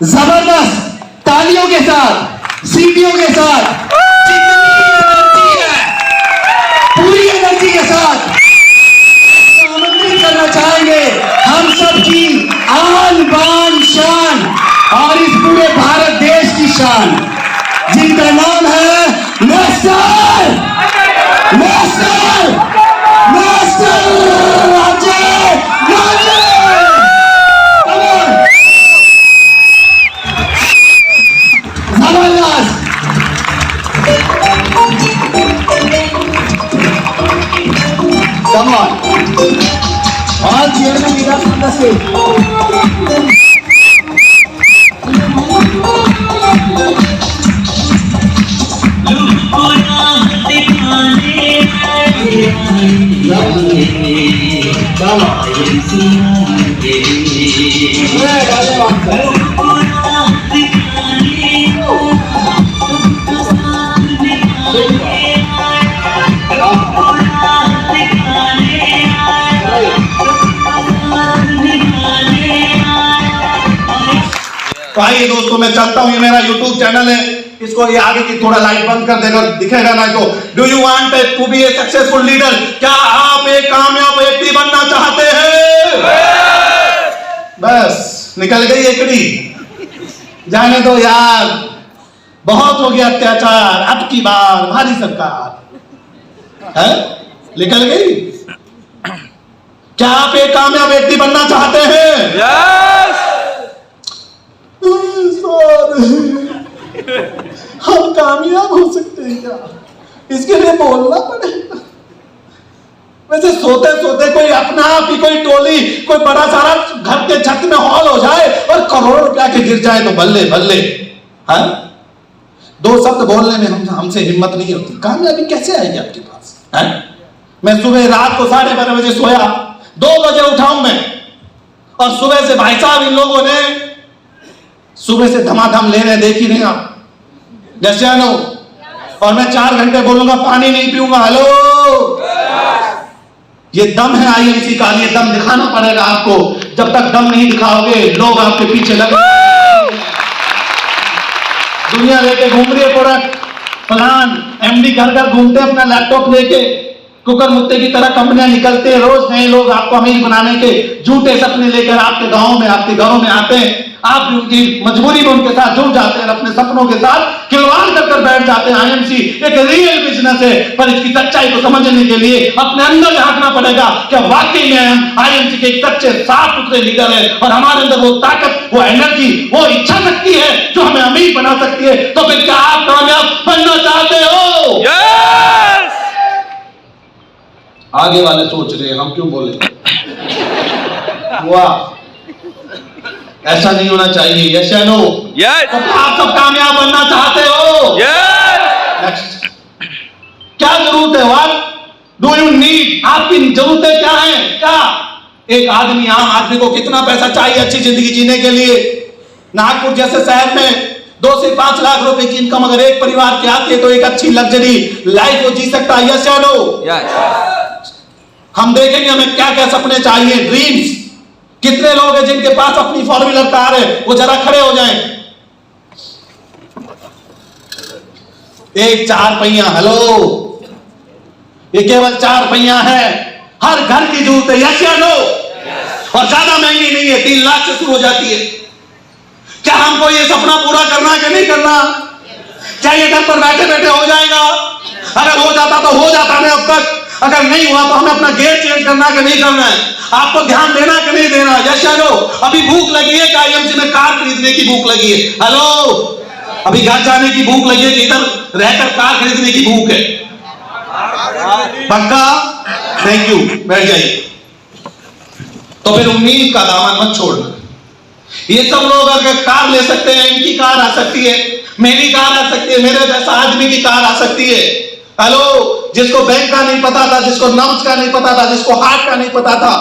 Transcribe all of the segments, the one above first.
जबरदस्त तालियों के साथ, सीटियों के साथ, जितनी एनर्जी है पूरी एनर्जी के साथ आमंत्रित करना चाहेंगे हम सबकी आन बान शान और इस पूरे भारत देश की शान, जिनका नाम है मास्टर मास्टर मास्टर अजय राजे। जबरदस्त Come on. All cheerleaders leaders on the stage. तो आइए दोस्तों, मैं चलता हूं। ये मेरा YouTube चैनल है, इसको ये आगे की थोड़ा लाइट बंद कर देगा, दिखेगा ना तो। Do you want to be a successful leader? क्या आप एक कामयाब व्यक्ति बनना चाहते हैं? बस निकल गई एकड़ी, जाने दो यार, बहुत हो गया अत्याचार, अब की बार हमारी सरकार है, निकल गई। क्या आप एक कामयाब व्यक्ति बनना चाहते हैं? हम कामयाब हो सकते हैं क्या? इसके लिए बोलना पड़ेगा। वैसे सोते सोते कोई अपना आप ही कोई टोली, कोई बड़ा सारा घर के छत में हॉल हो जाए और करोड़ों रुपया के गिर जाए तो बल्ले बल्ले। हाँ, दो शब्द बोलने में हमसे हिम्मत नहीं होती। कामयाबी कैसे आएगी आपके पास? है? मैं सुबह रात को 12:30 बजे सोया, 2 बजे उठाऊं मैं, और सुबह से भाई साहब इन लोगों ने सुबह से धमाधम ले रहे, देखी नहीं आप? जैसे और मैं 4 घंटे बोलूंगा पानी नहीं पीऊंगा। हेलो, ये दम है आईएमसी का, ये दम दिखाना पड़ेगा आपको। जब तक दम नहीं दिखाओगे लोग आपके पीछे लगे। दुनिया लेके घूम रही है प्रोडक्ट प्लान, एमडी घर घर घूमते अपना लैपटॉप लेके, कुकर मुत्ते की तरह कंपनियां निकलते हैं, रोज नए लोग आपको अमीर बनाने के झूठे सपने लेकर आपके गांवों में, आपके घरों में आते हैं। आप उनकी मजबूरी में उनके साथ जुड़ जाते हैं, अपने सपनों के साथ खिलवाड़ कर बैठ जाते हैं। आईएमसी एक रियल बिजनेस है, पर इसकी सच्चाई को समझने के लिए अपने अंदर झांकना पड़ेगा कि वाकई में हम आईएमसी के एक सच्चे साफ सुथरे लीडर हैं और हमारे अंदर वो ताकत, वो एनर्जी, वो इच्छा शक्ति है जो हमें अमीर बना सकती है। तो फिर क्या आप कामयाब बनना चाहते हो? आगे वाले सोच रहे हैं हम क्यों बोले। वाह, ऐसा नहीं होना चाहिए। यस या नो? यस। तो आप सब कामयाब बनना चाहते हो? यस। नेक्स्ट, क्या जरूरत है? What do you need? आपकी जरूरतें क्या हैं? क्या एक आदमी, आम आदमी को कितना पैसा चाहिए अच्छी जिंदगी जीने के लिए? नागपुर जैसे शहर में 2 से 5 लाख रुपए की इनकम अगर एक परिवार की आती है तो एक अच्छी लग्जरी लाइफ वो जी सकता है। यस या नो? यस। हम देखेंगे हमें क्या क्या सपने चाहिए, ड्रीम्स। कितने लोग हैं जिनके पास अपनी 4 व्हीलर कार है? वो जरा खड़े हो जाएं। एक 4 पहिया, हेलो, ये केवल 4 पहिया है, हर घर की जरूरत है। यस या नो? और ज्यादा महंगी नहीं है, 3 लाख से शुरू हो जाती है। क्या हमको ये सपना पूरा करना है कि नहीं करना? क्या ये घर पर बैठे बैठे हो जाएगा? अगर हो जाता तो हो जाता नहीं अब तक, अगर नहीं हुआ तो हमें अपना गेयर चेंज करना कि नहीं करना है? आपको ध्यान देना कि नहीं देना? यस या नो? अभी भूख लगी है कि आईएमसी में कार खरीदने की भूख लगी है? हेलो, अभी घर जाने की भूख लगी है कि इधर रहकर कार खरीदने की भूख है? पक्का? थैंक यू, बैठ जाइए। तो फिर उम्मीद का दामन मत छोड़ना। ये सब लोग अगर कार ले सकते हैं, इनकी कार आ सकती है, मेरी कार आ सकती है, मेरे जैसा आदमी की कार आ सकती है। हेलो, जिसको बैंक का नहीं पता था, जिसको नर्व्स का नहीं पता था, जिसको हार्ट का नहीं पता था,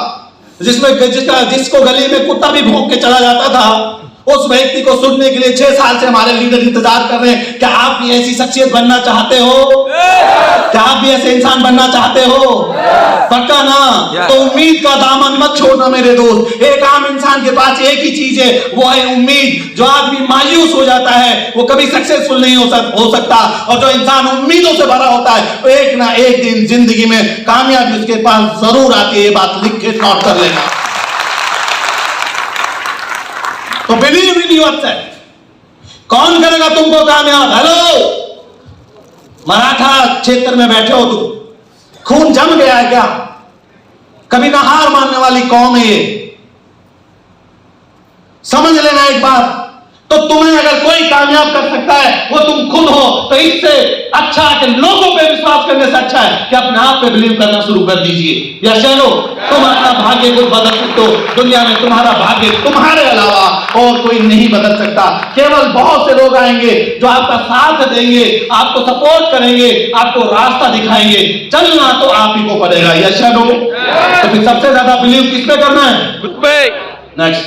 जिसको गली में कुत्ता भी भौंक के चला जाता था, उस व्यक्ति को सुनने के लिए 6 साल से हमारे लीडर इंतजार कर रहे हैं। क्या आप भी ऐसी शख्सियत बनना चाहते हो? क्या आप भी ऐसे इंसान बनना चाहते हो? पक्का ना? तो उम्मीद का दामन मत छोड़ना मेरे दोस्त। एक आम इंसान के पास एक ही चीज है, वो है उम्मीद। जो आदमी मायूस हो जाता है वो कभी सक्सेसफुल नहीं हो सकता, और जो इंसान उम्मीदों से भरा होता है वो एक ना एक दिन जिंदगी में कामयाबी उसके पास जरूर आती है। ये बात लिख के नोट कर लेना। तो बिलीव इन योरसेल्फ। कौन करेगा तुमको कामयाब? हेलो, मराठा क्षेत्र में बैठे हो तुम, खून जम गया है क्या? कभी ना हार मानने वाली कौम है ये। समझ लेना एक बात, तो तुम्हें अगर कोई कामयाब कर सकता है वो तुम खुद हो। तो इससे अच्छा कि लोगों पे विश्वास करने से अच्छा है कि अपने आप पे बिलीव करना शुरू कर दीजिए। या चलो, तुम अपना भाग्य को बदल सकते हो। दुनिया में तुम्हारा भाग्य तुम्हारे अलावा और कोई नहीं बदल सकता। केवल बहुत से लोग आएंगे जो आपका साथ देंगे, आपको सपोर्ट करेंगे, आपको रास्ता दिखाएंगे। चलना तो आप ही को पड़ेगा। या चलो, तो फिर सबसे ज्यादा बिलीव किस पे करना है? खुद पे। नेक्स्ट,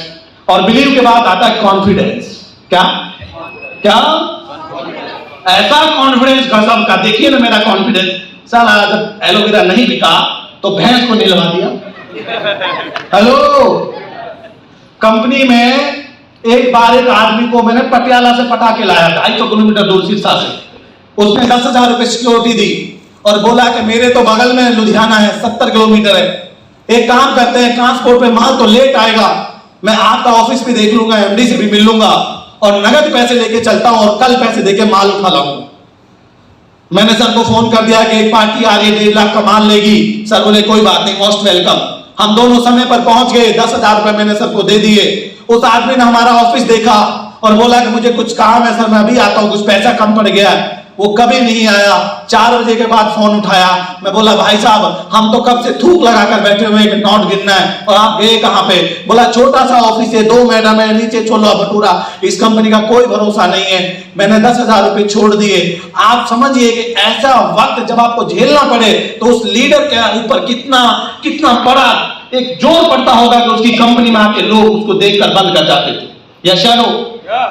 और बिलीव के बाद आता है कॉन्फिडेंस। क्या क्या? ऐसा कॉन्फिडेंस गजब का। देखिए ना मेरा कॉन्फिडेंस, साला जब एलोवेरा नहीं बिका तो भैंस को निलवा दिया। हेलो, कंपनी में एक बार एक आदमी को मैंने पटियाला से पटा के लाया, 250 किलोमीटर दूर सिरसा से। उसने 10,000 रुपए सिक्योरिटी दी और बोला कि मेरे तो बगल में लुधियाना है, 70 किलोमीटर है। एक काम करते हैं, ट्रांसपोर्ट पे माल तो लेट आएगा, मैं आपका ऑफिस भी देख लूंगा, एमडी से भी मिल लूंगा और नगद पैसे लेके चलता हूं और कल पैसे देके माल उठा लाऊंगा। मैंने सर को फोन कर दिया कि एक पार्टी आ रही है, 1.5 लाख का माल लेगी। सर बोले कोई बात नहीं, मोस्ट वेलकम। हम दोनों समय पर पहुंच गए। 10,000 रुपए मैंने सर को दे दिए। उस आदमी ने हमारा ऑफिस देखा और बोला कि मुझे कुछ काम है सर, मैं अभी आता हूं, कुछ पैसा कम पड़ गया है। वो कभी नहीं आया। 4 बजे के बाद फोन उठाया। मैं बोला भाई साहब, हम तो कब से थूक लगाकर बैठे हुए हैं कि नोट गिनना है, और आप गए कहां पे? बोला छोटा सा ऑफिस है, 2 मैडम है, नीचे छोला भटूरा, इस कंपनी का कोई भरोसा नहीं है। मैंने 10,000 रुपए छोड़ दिए। आप समझिए कि ऐसा वक्त जब आपको झेलना पड़े तो उस लीडर के ऊपर कितना कितना बड़ा एक जोर पड़ता होगा कि उसकी कंपनी में आके लोग उसको देखकर बंद कर जाते थे। या शायद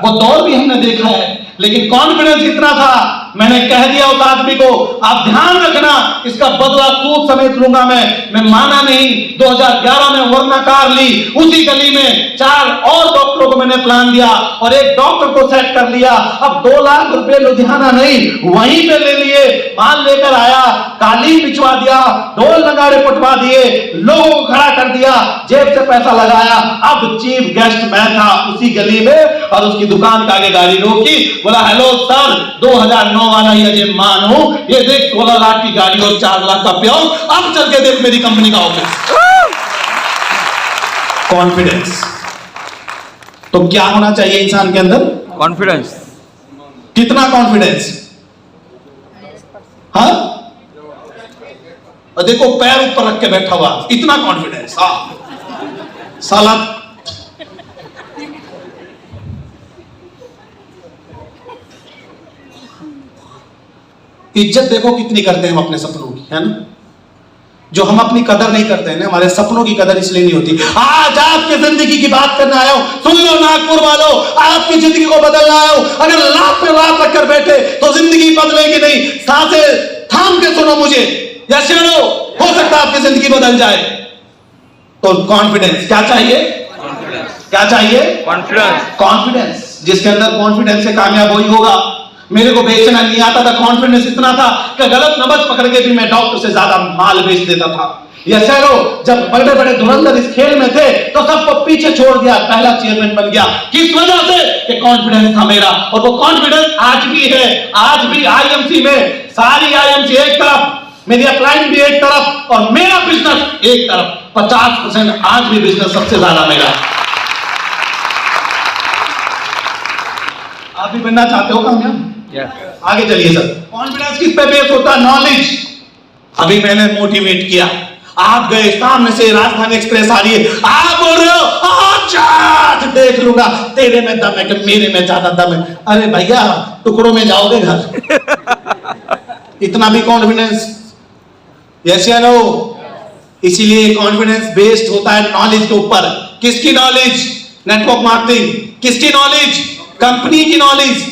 वो दौर भी हमने देखा है, लेकिन कॉन्फिडेंस इतना था, मैंने कह दिया उस आदमी को, आप ध्यान रखना इसका बदला सूद समेत लूंगा मैं माना नहीं। 2011 में वरना कार ली, उसी गली में 4 और डॉक्टरों को मैंने प्लान दिया और एक डॉक्टर को सेट कर लिया। अब 2 लाख रुपए लुधियाना नहीं, वहीं पे ले लिए, माल लेकर आया, कालीन बिछवा दिया, ढोल नगाड़े पटवा दिए, लोगों को खड़ा कर दिया, जेब से पैसा लगाया। अब चीफ गेस्ट मैं था उसी गली में और उसकी दुकान के आगे गाड़ी रोकी, बोला हेलो सर, 2009 वाला ये मानो, ये देख 16 लाख की गाड़ी और 4 लाख का प्याऊ, अब चल के देख मेरी कंपनी का ऑफिस। कॉन्फिडेंस। तो क्या होना चाहिए इंसान के अंदर? कॉन्फिडेंस। कितना कॉन्फिडेंस? हाँ, और देखो पैर ऊपर रख के बैठा हुआ, इतना कॉन्फिडेंस। हाँ साला, इज्जत देखो कितनी करते हैं हम अपने सपनों की, है ना? जो हम अपनी कदर नहीं करते हैं ना, हमारे सपनों की कदर इसलिए नहीं होती। आज आपकी जिंदगी की बात करने आया हूं, सुन लो नागपुर वालों, आपकी जिंदगी को बदलना आया हूं। अगर लाख पे लाख रखकर बैठे तो जिंदगी बदलेगी नहीं। सांसें थाम के सुनो मुझे, या सुनो, हो सकता है आपकी जिंदगी बदल जाए। तो कॉन्फिडेंस क्या चाहिए? क्या चाहिए? कॉन्फिडेंस। कॉन्फिडेंस। जिसके अंदर कॉन्फिडेंस से कामयाब वही होगा। मेरे को बेचना नहीं आता था, कॉन्फिडेंस इतना था कि गलत नबज पकड़ के भी मैं डॉक्टर से ज्यादा माल बेच देता था। ये शहरों जब बड़े बड़े धुरंधर इस खेल में थे तो सबको पीछे छोड़ दिया, पहला चेयरमैन बन गया। किस वजह से? कि कॉन्फिडेंस था मेरा, और वो कॉन्फिडेंस आज भी है। आज भी आईएमसी में सारी आईएमसी एक तरफ, मेरी अपलाइन भी एक तरफ और मेरा बिजनेस एक तरफ। 50% आज भी बिजनेस सबसे ज्यादा मेरा। आप भी बनना चाहते हो कामयाब? आगे चलिए सर। कॉन्फिडेंस किस पे बेस होता है? नॉलेज। अभी मैंने मोटिवेट किया, आप गए, सामने से राजधानी एक्सप्रेस आ रही है, आप बोल रहे हो अच्छा देख लूंगा, तेरे में दम है कि मेरे में ज्यादा दम है। अरे भैया टुकड़ों में जाओगे घर। इतना भी कॉन्फिडेंस? यस या नो? इसीलिए कॉन्फिडेंस बेस्ड होता है नॉलेज के ऊपर। किसकी नॉलेज? Network marketing. किसकी नॉलेज? कंपनी की नॉलेज।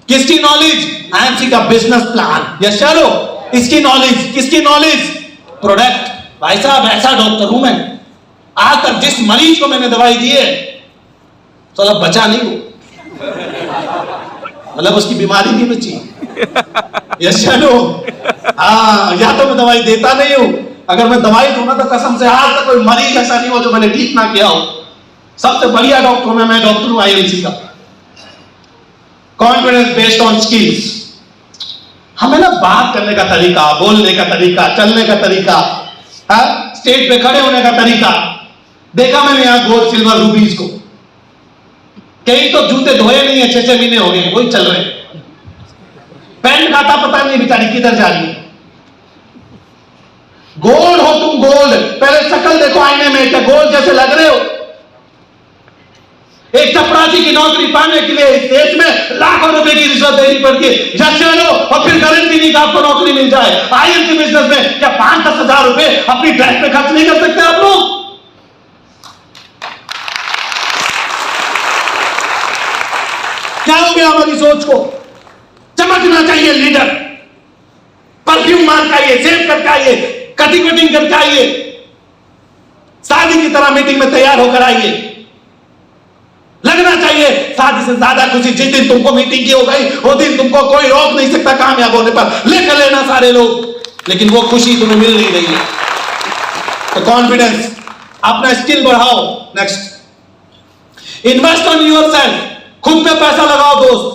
किसकी नॉलेज? आईएमसी का बिजनेस प्लान। यस चलो, इसकी नॉलेज। किसकी नॉलेज? प्रोडक्ट। भाई साहब ऐसा डॉक्टर हूं मैं, आकर जिस मरीज को मैंने दवाई दी है तो बचा नहीं वो, मतलब उसकी बीमारी नहीं बची। यस चलो, हाँ, या तो मैं दवाई देता नहीं हूं, अगर मैं दवाई दूं ना तो कसम से आज तक कोई मरीज ऐसा नहीं हो जो मैंने ठीक ना किया हो। सबसे बढ़िया डॉक्टर मैं डॉक्टर हूं आईएमसी का। Confidence based on skills. हमें ना बात करने का तरीका, बोलने का तरीका, चलने का तरीका, स्टेज पे खड़े होने का तरीका। देखा मैंने यहां गोल्ड सिल्वर रूबीज को, कई तो जूते धोए नहीं है, 6-6 महीने हो गए, वही चल रहे। पैंट खाता पता नहीं बेचारी किधर जा रही है। गोल्ड हो तुम, गोल्ड। पहले शक्ल देखो आईने में, क्या गोल्ड जैसे लग रहे हो? एक चपरासी की नौकरी पाने के लिए इस देश में लाखों रुपए की रिश्वत देनी पड़ती है, जज लो और फिर गारंटी नहीं कि आपको नौकरी मिल जाए। आईएमसी बिजनेस में क्या 5-10 हजार रुपए अपनी ड्रेस पे खर्च नहीं कर सकते आप लोग? क्या हो गया हमारी सोच को? चमकना चाहिए लीडर, परफ्यूम मार के आइए, सेव करके आइए, कटिंग वटिंग करके आइए, शादी की तरह मीटिंग में तैयार होकर आइए। लगना चाहिए शादी से ज्यादा खुशी जिस दिन तुमको मीटिंग की हो गई, वो दिन तुमको कोई रोक नहीं सकता कामयाब होने पर। लेकर लेना सारे लोग, लेकिन वो खुशी तुम्हें मिल नहीं रही है। तो कॉन्फिडेंस, अपना स्किल बढ़ाओ। Next, invest on yourself. खुद पे पैसा लगाओ दोस्त,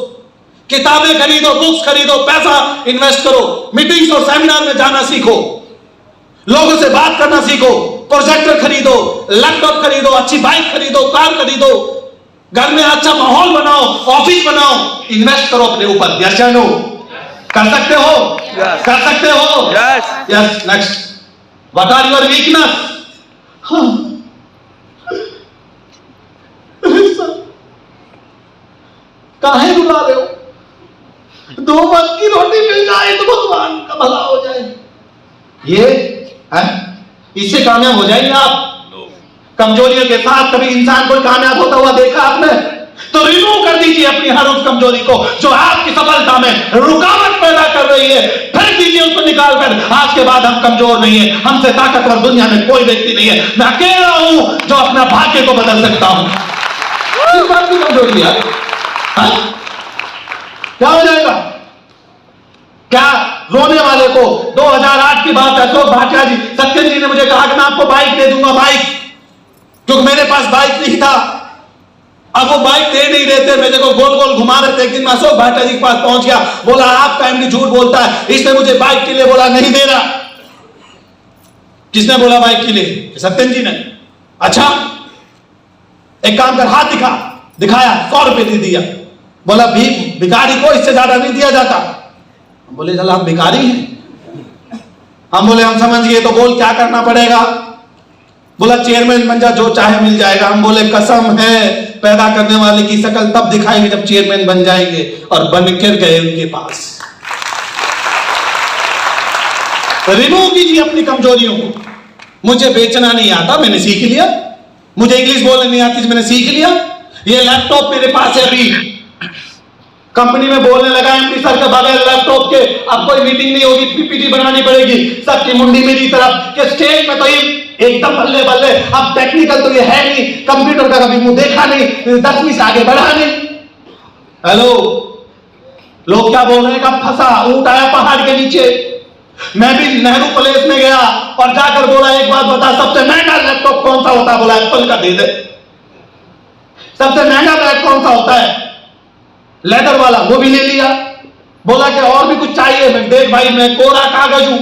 किताबें खरीदो, बुक्स खरीदो, पैसा इन्वेस्ट करो। मीटिंग्स और सेमिनार में जाना सीखो, लोगों से बात करना सीखो, प्रोजेक्टर खरीदो, लैपटॉप खरीदो, अच्छी बाइक खरीदो, कार खरीदो, घर में अच्छा माहौल बनाओ, ऑफिस बनाओ, इन्वेस्ट करो अपने ऊपर। यस या नो? कर सकते हो? Yes. कर सकते हो? Yes. Next, what are your weakness? काहे रुला रहे हो? 2 वक्त की रोटी मिल जाए तो भगवान का भला हो जाए। ये है, इससे कामयाब हो जाएंगे आप? कमजोरियों के साथ कभी इंसान कोई कामयाब होता हुआ देखा आपने? तो रिमूव कर दीजिए अपनी हर उस कमजोरी को जो आपकी सफलता में रुकावट पैदा कर रही है। फेंक दीजिए उसको निकाल कर। आज के बाद हम कमजोर नहीं है, हमसे ताकतवर दुनिया में कोई व्यक्ति नहीं है। मैं अकेला हूं जो अपना भाग्य को बदल सकता हूं। किस बात की कमजोरी है? क्या हो जाएगा? क्या रोने वाले को 2008 की बात है, अशोक भाटिया जी, सत्यन जी ने मुझे कहा कि मैं आपको बाइक दे दूंगा, बाइक, क्योंकि मेरे पास बाइक नहीं था। अब वो बाइक दे नहीं रहे थे, मेरे को गोल गोल घुमा रहे थे। एक दिन मैं अशोक भाटिया जी के पास पहुंच गया, बोला आपका एमडी झूठ बोलता है, इसने मुझे बाइक के लिए बोला नहीं दे रहा। किसने बोला बाइक के लिए? सत्यन जी ने। अच्छा एक काम कर, हाथ दिखा। दिखाया, 100 रुपए दे दिया। बोला भिखारी को इससे ज्यादा नहीं दिया जाता। बोले चल आप भिखारी हैं? हम बोले हम समझ गए, तो बोल क्या करना पड़ेगा? बोला चेयरमैन बन जा, जो चाहे मिल जाएगा। हम बोले कसम है पैदा करने वाले की शक्ल तब दिखाएंगे जब चेयरमैन बन जाएंगे, और बनकर गए उनके पास। रिमूव कीजिए अपनी कमजोरियों को। मुझे बेचना नहीं आता, मैंने सीख लिया। मुझे इंग्लिश बोलने नहीं आती, मैंने सीख लिया। ये लैपटॉप मेरे पास है, अभी कंपनी में बोलने लगा एमडी सर के बगैर लैपटॉप के अब कोई मीटिंग नहीं होगी, पीपीटी बनानी पड़ेगी। सबकी मुंडी मेरी तरफ के स्टेज में तो ये एकदम बल्ले बल्ले। अब टेक्निकल तो ये है नहीं, कंप्यूटर का कभी मुंह देखा नहीं, 10वीं से आगे बढ़ा नहीं। हेलो, लोग क्या बोल रहे हैं? कब फंसा? ऊंट आया पहाड़ के नीचे। मैं भी नेहरू प्लेस में गया और जाकर बोला एक बात बता, सबसे महंगा लैपटॉप कौन सा होता है? बोला एप्पल का दे दे। सबसे महंगा बैग कौन सा होता है? लेदर वाला, वो भी ले लिया। बोला कि और भी कुछ चाहिए? मैं देख भाई मैं कोरा कागज हूं,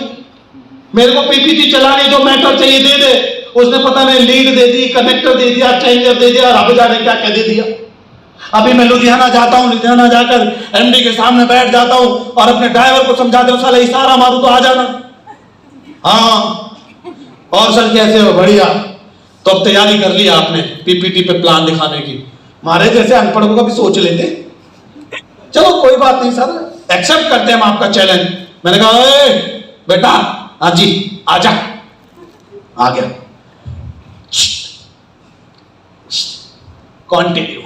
मेरे को पीपीटी चलाने जो मैटर चाहिए दे दे। उसने पता नहीं लीड दे दी, कनेक्टर दे दिया, चेंजर दे दिया, अब जाने क्या क्या दे दिया। अभी मैं लुधियाना जाता हूं, लुधियाना जाकर एमडी के सामने बैठ जाता हूं और अपने ड्राइवर को समझाते हूं, साला इशारा मारू तो आ जाना। हाँ, और सर कैसे हो? बढ़िया। तो अब तैयारी कर ली आपने पीपीटी पे प्लान दिखाने की? हमारे जैसे अनपढ़ों का भी सोच लेते। चलो कोई बात नहीं सर, एक्सेप्ट करते हैं हम आपका चैलेंज। मैंने कहा ए बेटा, हाँ जी आजा। आ गया। कंटिन्यू।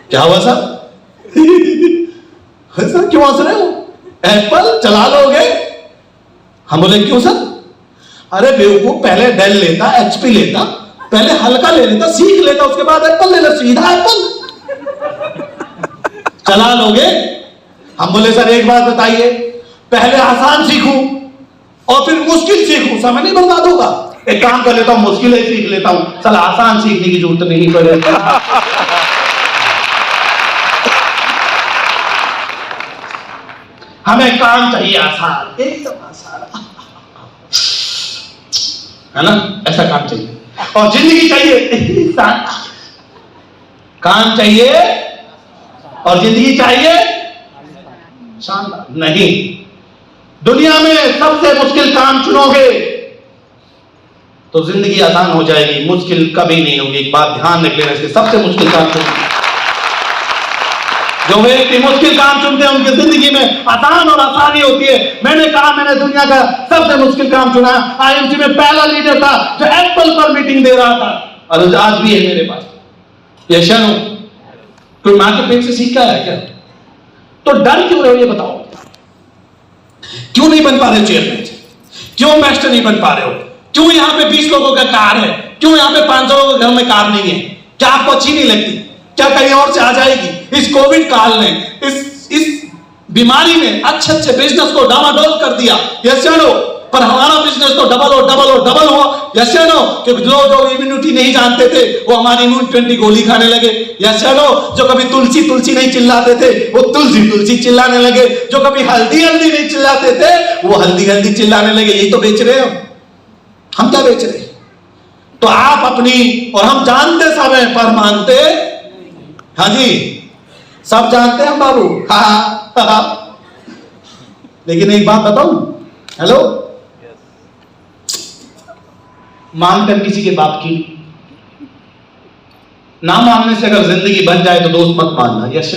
क्या हुआ सर? सर क्यों हंस रहे हो? एप्पल चला लोगे? हम बोले क्यों सर? अरे बेवकूफ, पहले डेल लेता, एचपी लेता, पहले हल्का ले लेता, सीख लेता, उसके बाद एप्पल ले लेता, सीधा एप्पल चला लोगे? हम बोले सर एक बात बताइए, पहले आसान सीखूं और फिर मुश्किल सीखूं, समय नहीं बर्बाद होगा? एक काम कर लेता हूं, मुश्किल ही सीख लेता हूं, चल आसान सीखने की जरूरत नहीं पड़ेगी। हमें काम चाहिए आसान, एकदम आसान, है ना? ऐसा काम चाहिए। और जिंदगी चाहिए काम चाहिए और जिंदगी चाहिए शानदार। नहीं, दुनिया में सबसे मुश्किल काम चुनोगे तो जिंदगी आसान हो जाएगी, मुश्किल कभी नहीं होगी। एक बात ध्यान रख लेना, इसके सबसे मुश्किल काम चुनोगे। जो व्यक्ति मुश्किल काम चुनते हैं उनकी जिंदगी में आसान और आसानी होती है। मैंने कहा मैंने दुनिया का सबसे मुश्किल काम चुना। आईएमसी में पहला लीडर था जो एप्पल पर मीटिंग दे रहा था और आज भी है मेरे पास। यशन हो, कोई मां के पेट से सीखा है क्या? तो डर क्यों रहे हो ये बताओ? क्यों नहीं बन पा रहे हो चेयरमैन? क्यों मास्टर नहीं बन पा रहे हो? क्यों यहाँ पे 20 लोगों का कार है? क्यों यहाँ पे 500 लोगों के घर में कार नहीं है? क्या आपको अच्छी नहीं लगती? क्या कहीं और से आ जाएगी? इस कोविड काल ने, इस बीमारी ने अच्छे अच्छे बिजनेस को डामाडोल कर दिया, यस या नो? पर हमारा बिजनेस तो डबल हुआ, यस या नो? कि जो इम्यूनिटी नहीं जानते थे वो हमारी इम्यूनिटी गोली खाने लगे, यस या नो? जो कभी तुलसी नहीं चिल्लाते थे वो तुलसी चिल्लाने लगे, जो कभी हल्दी नहीं चिल्लाते थे वो हल्दी चिल्लाने लगे। यही तो बेच रहे हैं हम क्या बेच रहे? तो आप अपनी, और हम जानते सब है पर मानते, हाँ जी सब जानते हैं बाबू, हाँ। लेकिन एक बात बताऊं, हेलो, मानकर किसी के बाप की ना मानने से अगर जिंदगी बन जाए तो दोस्त मत मानना। यस,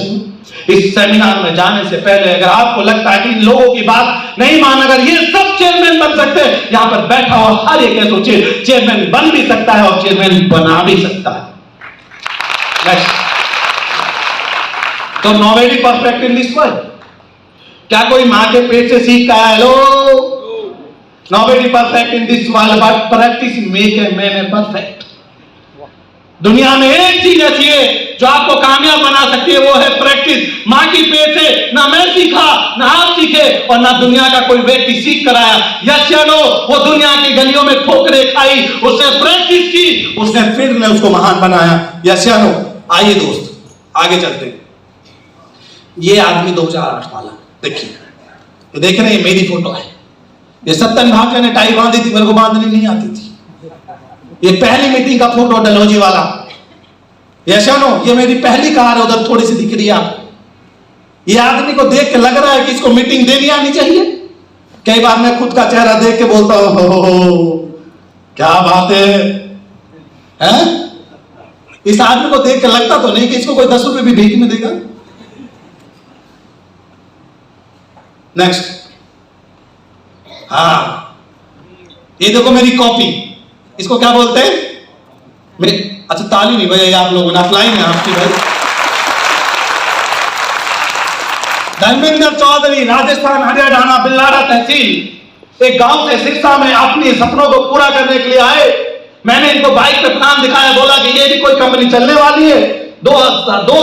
इस सेमिनार में जाने से पहले अगर आपको लगता है कि इन लोगों की बात नहीं मान, अगर ये सब चेयरमैन बन सकते हैं, यहां पर बैठा हुआ हर एक सोचे चेयरमैन बन भी सकता है और चेयरमैन बना भी सकता है। तो nobody perfect in this world. क्या कोई मां के पेट से सीख का है? Hello, nobody perfect in this world but practice make a man a perfect. दुनिया में एक चीज ऐसी है जो आपको कामयाब बना सकती है, वो है प्रैक्टिस। मां की पेट से ना मैं सीखा, ना आप सीखे और ना दुनिया का कोई व्यक्ति सीख कर आया। यस या नो? वो दुनिया की गलियों में ठोकरें खाई, उसने प्रैक्टिस की, उसने फिर ने उसको महान बनाया। यस या नो? आइए दोस्त आगे चलते हैं। ये आदमी 2008 वाला, देखिए, ये देख रहे हैं, मेरी फोटो है। ये सत्तन भाटिया ने टाई बांधी थी, मेरे को बांधनी नहीं आती थी। ये पहली मीटिंग का फोटो डलहौजी वाला। यशा नो? ये मेरी पहली कार है, उधर थोड़ी सी दिख रही है आपको। ये आदमी को देख के लग रहा है कि इसको मीटिंग देनी आनी चाहिए। कई बार मैं खुद का चेहरा देख के बोलता हूं, हो क्या बात है? इस आदमी को देख के लगता तो नहीं कि इसको कोई 10 रुपए भी भीख में देगा। नेक्स्ट, हाँ, ये देखो मेरी कॉपी, इसको क्या बोलते हैं? अच्छा ताली नहीं बजाई आप लोगों ने, अप्लाई है आपकी भाई। धर्मेंद्र चौधरी, राजस्थान हरियाणा बिल्लारा तहसील, एक गांव से सिरसा में अपने सपनों को पूरा करने के लिए आए। मैंने इनको बाइक पे प्लान दिखाया, बोला कि ये भी कोई कंपनी चलने वाली है। 2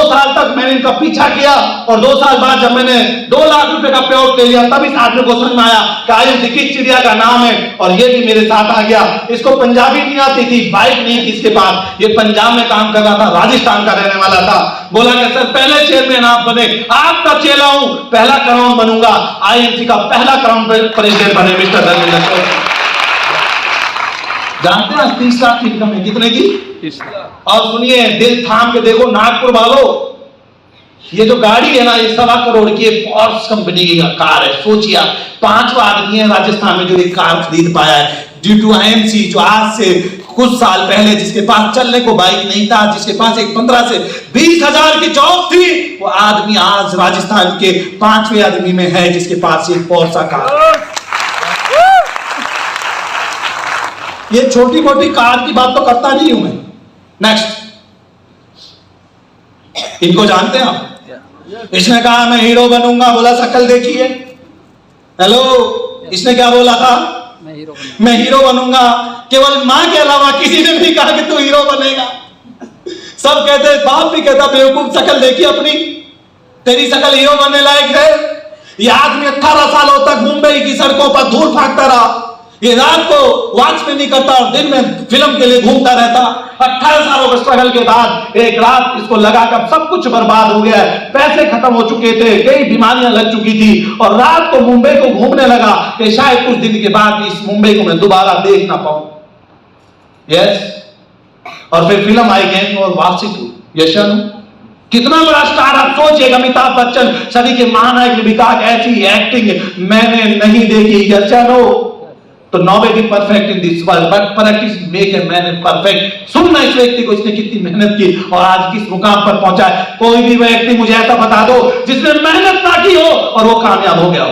साल तक मैंने इनका पीछा किया और 2 साल बाद जब मैंने 2 लाख रुपए का पे आउट ले लिया, तब इस आदमी को समझ में आया कि आईएमसी किस चिड़िया का नाम है और ये भी मेरे साथ आ गया। इसको पंजाबी नहीं आती थी, बाइक नहीं थी इसके पास, ये पंजाब में काम कर रहा था, राजस्थान का रहने वाला था। बोला कि सर पहले चेयरमैन आप बने, आपका चेला हूं, पहला क्राउन बनूंगा। आईएमसी का पहला क्राउन प्रेसिडेंट बने मिस्टर धर्मेंद्र चौधरी। जानते हैं 30 लाख की इनकम है, कितने की? और सुनिए, दिल थाम के देखो नागपुर वालों, ये जो गाड़ी है ना, ये 1.25 करोड़ की पोर्स कंपनी की कार है। सोचिए, 5वां आदमी है राजस्थान में जो ये कार खरीद पाया है ड्यू टू आईएमसी। जो आज से कुछ साल पहले जिसके पास चलने को बाइक नहीं था, जिसके पास एक 15 से 20 हजार की जॉब थी, वो आदमी आज राजस्थान के 5वें आदमी में है जिसके पास एक पोर्सा कार। ये छोटी मोटी कार की बात तो करता नहीं हूं मैं। नेक्स्ट, इनको जानते हैं आप? इसने कहा मैं हीरो बनूंगा, बोला शक्ल देखिए। हेलो, इसने क्या बोला था? मैं हीरो बनूंगा। केवल मां के अलावा किसी ने भी कहा कि तू हीरो बनेगा। सब कहते, बाप भी कहता बेवकूफ शक्ल देखी अपनी, तेरी शक्ल हीरो बनने लायक है? ये आदमी 18 सालों तक मुंबई की सड़कों पर धूल फाकता रहा। ये रात को वॉच में नहीं करता और दिन में फिल्म के लिए घूमता रहता। 18 सालों के स्ट्रगल के बाद एक रात इसको लगा कि सब कुछ बर्बाद हो गया है, पैसे खत्म हो चुके थे, कई बीमारियां लग चुकी थी, और रात को मुंबई को घूमने लगा कि शायद कुछ दिन के बाद इस मुंबई को मैं दोबारा देख ना पाऊं। यस, और फिर फिल्म आई गैंग और वापसी टू। यशन कितना बड़ा स्टार, आप सोचिए, अमिताभ बच्चन सदी के महानायक ने भी कहा कि ऐसी एक्टिंग मैंने नहीं देखी। यशन तो nobody perfect in this world, but practice make a man perfect। सुनना इस व्यक्ति को, इसने कितनी मेहनत की और आज किस मुकाम पर पहुंचा है। कोई भी व्यक्ति मुझे ऐसा बता दो जिसने मेहनत ना की हो और वो कामयाब हो गया हो,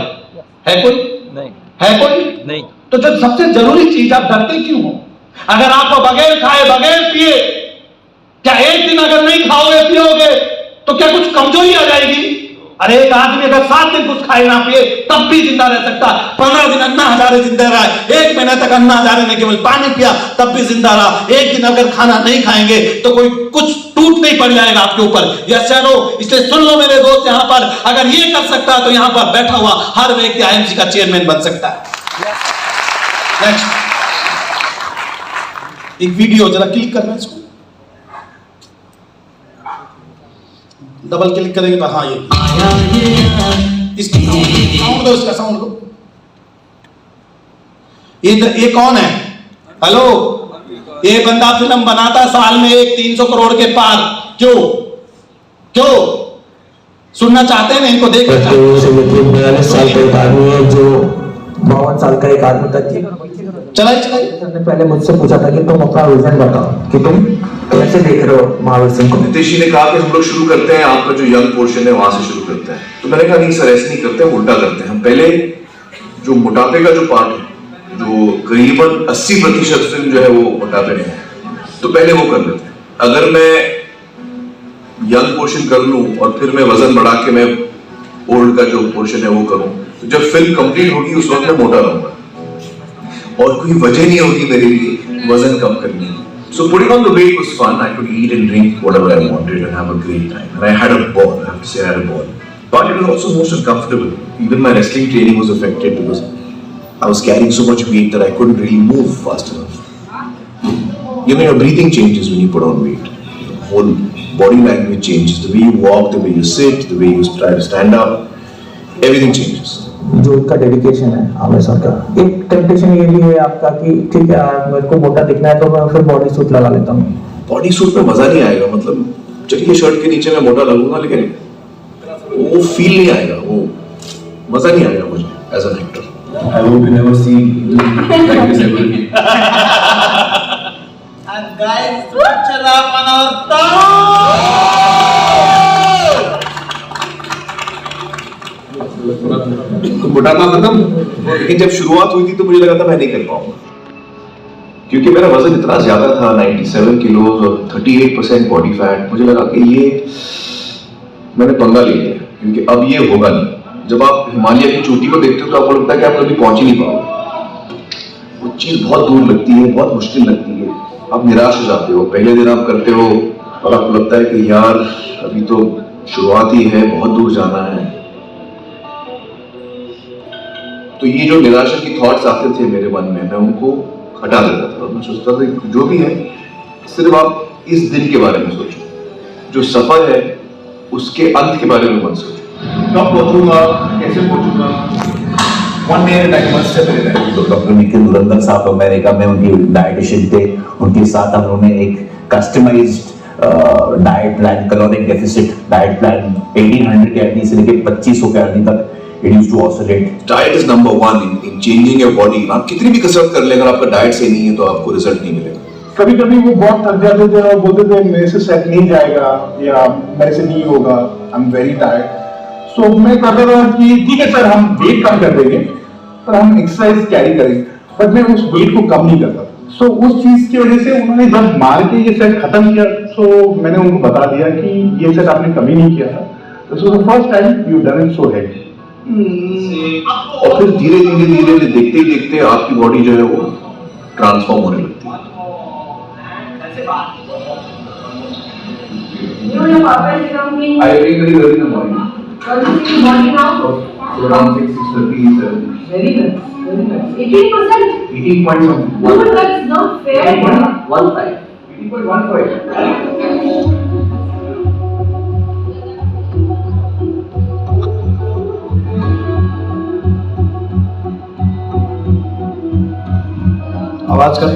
है कोई? नहीं है कोई? नहीं। तो जब सबसे जरूरी चीज, आप डरते क्यों हो? अगर आपको बगैर खाए बगैर पिए, क्या एक दिन अगर नहीं खाओगे पियोगे तो क्या कुछ कमजोरी आ जाएगी? अरे एक आदमी अगर 7 दिन कुछ खाए ना पिए तब भी जिंदा रह सकता। 15 दिन अन्ना हजारे जिंदा रहा, 1 महीना तक अन्ना हजारे ने केवल पानी पिया तब भी जिंदा रहा। एक दिन अगर खाना नहीं खाएंगे तो कोई कुछ टूट नहीं पड़ जाएगा आपके ऊपर। यस या नो? इसलिए सुन लो मेरे दोस्त, यहां पर अगर ये कर सकता तो यहां पर बैठा हुआ हर व्यक्ति आईएमसी का चेयरमैन बन सकता है। नेक्स्ट, एक वीडियो जरा क्लिक करना, इसको डबल क्लिक करेंगे तो हाँ, इसका साउंड दो, इसका साउंड दो। ये कौन है? हेलो, ये बंदा फिल्म बनाता साल में 300 करोड़ के पार। क्यों क्यों? सुनना चाहते हैं ना? इनको देख 42 साल का एक आदमी है, जो 52 साल का एक आदमी था। चलाइए। ने पहले मुझसे पूछा था कि तुम अपना विजन बताओ कि तुम कैसे देख रहे हो महावीर सिंह को। नीतीश जी ने कहा कि हम लोग शुरू करते हैं, आपका जो यंग पोर्शन है वहां से शुरू करते हैं। तो मैंने कहा नहीं सर, ऐसे नहीं करते, उल्टा करते हैं। हम पहले जो मोटापे का जो पार्ट है, जो करीबन 80% फिल्म जो है वो मोटापे में है, तो पहले वो कर लेते हैं। अगर मैं यंग पोर्शन कर लूं और फिर मैं वजन बढ़ा के मैं ओल्ड का जो पोर्शन है वो करूं, तो जब फिल्म कंप्लीट होगी उस वक्त मैं मोटा रहूंगा और कोई वजह नहीं होगी मेरे लिए वजन कम करने की। So putting on the weight was fun. I could eat and drink whatever I wanted and have a great time. And I had a ball. I have to say I had a ball. But it was also most uncomfortable. Even my wrestling training was affected because I was carrying so much weight that I couldn't really move fast enough. You know, your breathing changes when you put on weight. Your whole body language changes. The way you walk, the way you sit, the way you try to stand up, everything changes. जो उनका dedication है Aamir sir का। एक temptation ये भी है आपका कि ठीक है मेरे को मोटा दिखना है तो मैं फिर बॉडी सूट लगा लेता हूँ। बॉडी सूट में मजा नहीं आएगा, मतलब चलिए शर्ट के नीचे मैं मोटा लगूंगा लेकिन वो फील नहीं आएगा, वो मजा नहीं आएगा मुझे as an actor. I hope you never see like this ever again. And guys, switch up on our top. तो मोटापा खत्म। लेकिन जब शुरुआत हुई थी तो मुझे लगा था मैं नहीं कर पाऊंगा, क्योंकि मेरा वजन इतना ज्यादा था 97 किलो और 38% बॉडी फैट। मुझे लगा कि ये मैंने पंगा ले लिया, क्योंकि अब ये होगा नहीं। जब आप हिमालय की चोटी को देखते हो तो आपको लगता है कि आप कभी पहुंच ही नहीं पाओगे। वो चीज बहुत दूर लगती है, बहुत मुश्किल लगती है, आप निराश हो जाते हो। पहले दिन आप करते हो और आपको लगता है कि यार अभी तो शुरुआत ही है, बहुत दूर जाना है। तो ये जो निराशा की थॉट्स आते थे मेरे मन में, मैं उनको हटा देता था और मैं सोचता था कि जो भी है सिर्फ आप इस दिन के बारे में सोचो, जो सफर है उसके अंत के बारे में मत सोचो। कब पहुंचूंगा, कैसे पहुंचूंगा, one day at a time, must मेरे लाइफ। तो डॉक्टर निखिल दुरंदर साहब अमेरिका में उनकी डाइटिशियन थे, उनके साथ हम लोगों ने एक customized diet plan, caloric deficit diet plan 1800 calorie से लेकर 2500 कैलोरी तक it used to oscillate. Diet is number 1 in changing your body। आप कितनी भी कसरत कर ले, अगर आपका डाइट सही नहीं है तो आपको रिजल्ट नहीं मिलेगा। कभी कभी वो बहुत थक जाते थे और बोलते थे मेरे से सेट नहीं जाएगा या मेरे से नहीं होगा, आई एम वेरी टायर्ड। सो मैं कहता था कि ठीक है सर, हम वेट कम कर देंगे पर हम एक्सरसाइज कैरी करेंगे, बट मैं उस वेट को कम नहीं करता था। सो उस चीज की वजह से उन्होंने जब मार के ये सेट खत्म किया, तो मैंने उनको बता दिया कि ये सेट आपने कभी नहीं किया था, this was the first time you done it so heavy. और फिर धीरे धीरे धीरे देखते ही देखते आपकी बॉडी जो है वो ट्रांसफॉर्म होने लगती है। I wake very early in the morning. Around 6:30, 7. Very nice, very nice. 18%? 18 point something. No, but that's not fair. 18.15. 18.15. आवाज कर।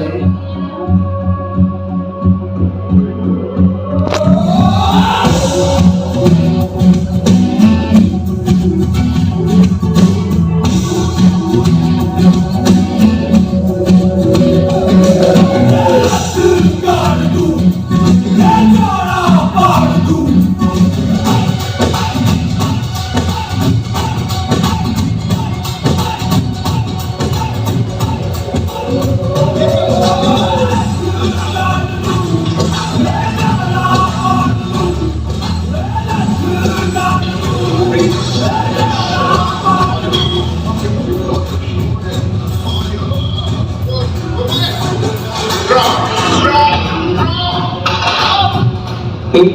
एक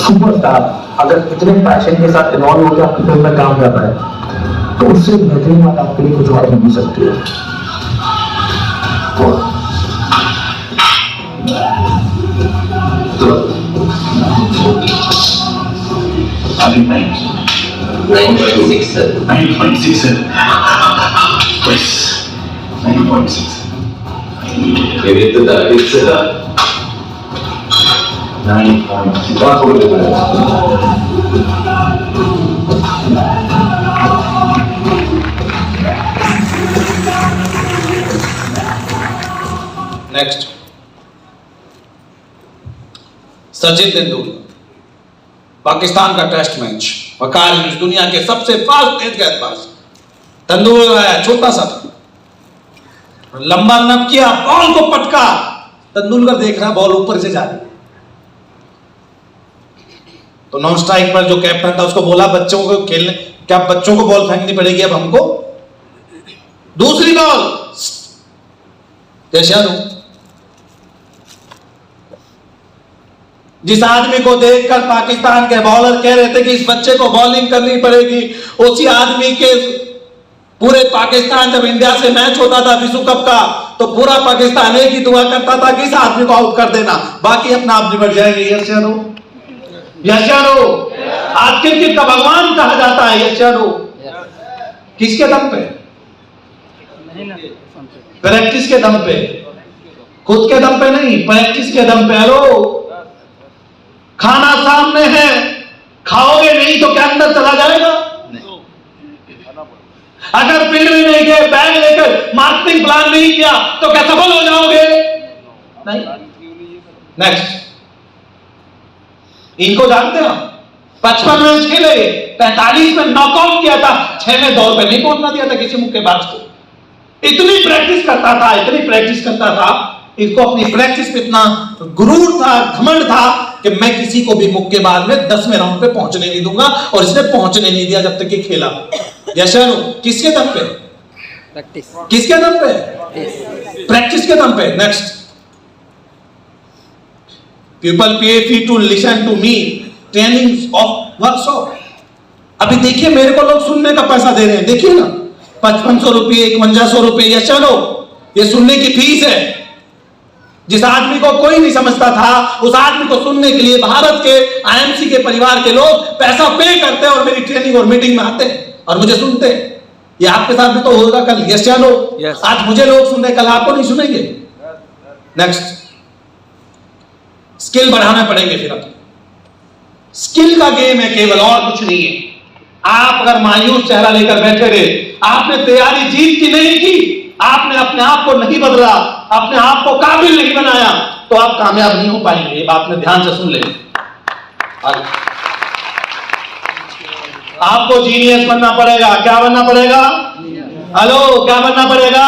सुपरस्टार अगर इतने पैशन के साथ इन्वॉल्व होकर आपकी फिल्म में काम कर रहा है, तो उससे बेहतरीन बात आपके लिए कुछ और नहीं हो सकती है। अभी 9.6 सर। 9.6 सर। बस 9.6। ये तो टारगेट से था 9.6। बहुत हो गया। नेक्स्ट, सचिन तेंदुलकर, पाकिस्तान का टेस्ट मैच, वकार न्यूज, दुनिया के सबसे फास्ट तेज गेंदबाज। तेंदुलकर आया, छोटा सा था, लंबा नप किया, बॉल को पटका। तेंदुलकर देख रहा बॉल ऊपर से जा रही, तो नॉन स्ट्राइक पर जो कैप्टन था उसको बोला बच्चों को खेलने, क्या बच्चों को बॉल फेंकनी पड़ेगी अब हमको? दूसरी बॉल जैसे जिस आदमी को देखकर पाकिस्तान के बॉलर कह रहे थे कि इस बच्चे को बॉलिंग करनी पड़ेगी, उसी आदमी के पूरे पाकिस्तान जब इंडिया से मैच होता था विश्व कप का, तो पूरा पाकिस्तान एक ही दुआ करता था कि इस आदमी को आउट कर देना, बाकी अपना आप निपट जाएंगे। यस या नो? यस या नो? आज क्रिकेट का भगवान कहा जाता है। यस या नो? किसके दम पे? प्रैक्टिस के दम पे, खुद के दम पे नहीं, प्रैक्टिस के दम पे। हेलो, खाना सामने है, खाओगे नहीं तो क्या अंदर चला जाएगा? अगर फील्ड में नहीं गए, बैग लेकर मार्केटिंग प्लान नहीं किया तो क्या सफल हो जाओगे? नहीं। नेक्स्ट, इनको जानते हो, 55 मैच खेले, 45 में नॉकआउट किया था, 6 में दौड़ पे नहीं पहुंचना दिया था किसी मुक्केबाज को। इतनी प्रैक्टिस करता था, इतनी प्रैक्टिस करता था, इसको अपनी प्रैक्टिस पे इतना गुरूर था, घमंड था कि मैं किसी को भी मुक्केबाज में 10वें राउंड पे पहुंचने नहीं दूंगा, और इसने पहुंचने नहीं दिया जब तक ये खेला। यशानु, किसके दम पे? प्रैक्टिस। किसके दम पे? प्रैक्टिस के दम पे। Next, people pay fee to listen to me, training of workshop. अभी देखिए, मेरे को लोग सुनने का पैसा दे रहे हैं, देखिए ना, 5500 रुपये, 5100 रुपये। ये चलो, ये सुनने की फीस है। जिस आदमी को कोई नहीं समझता था, उस आदमी को सुनने के लिए भारत के आईएमसी के परिवार के लोग पैसा पे करते हैं और मेरी ट्रेनिंग और मीटिंग में आते हैं और मुझे सुनते हैं। ये आपके साथ भी तो होगा कल। यस या नो? आज मुझे लोग सुन रहे, कल आपको नहीं सुनेंगे। नेक्स्ट, स्किल बढ़ाना पड़ेंगे। फिर अब स्किल का गेम है केवल, और कुछ नहीं है। आप अगर मायूस चेहरा लेकर बैठे रहे, आपने तैयारी जीत की नहीं की, आपने अपने आप को नहीं बदला, अपने आप को काबिल नहीं बनाया, तो आप कामयाब नहीं हो पाएंगे। ये बात में ध्यान से सुन ले। आपको जीनियस बनना पड़ेगा। क्या बनना पड़ेगा? हेलो, क्या बनना पड़ेगा?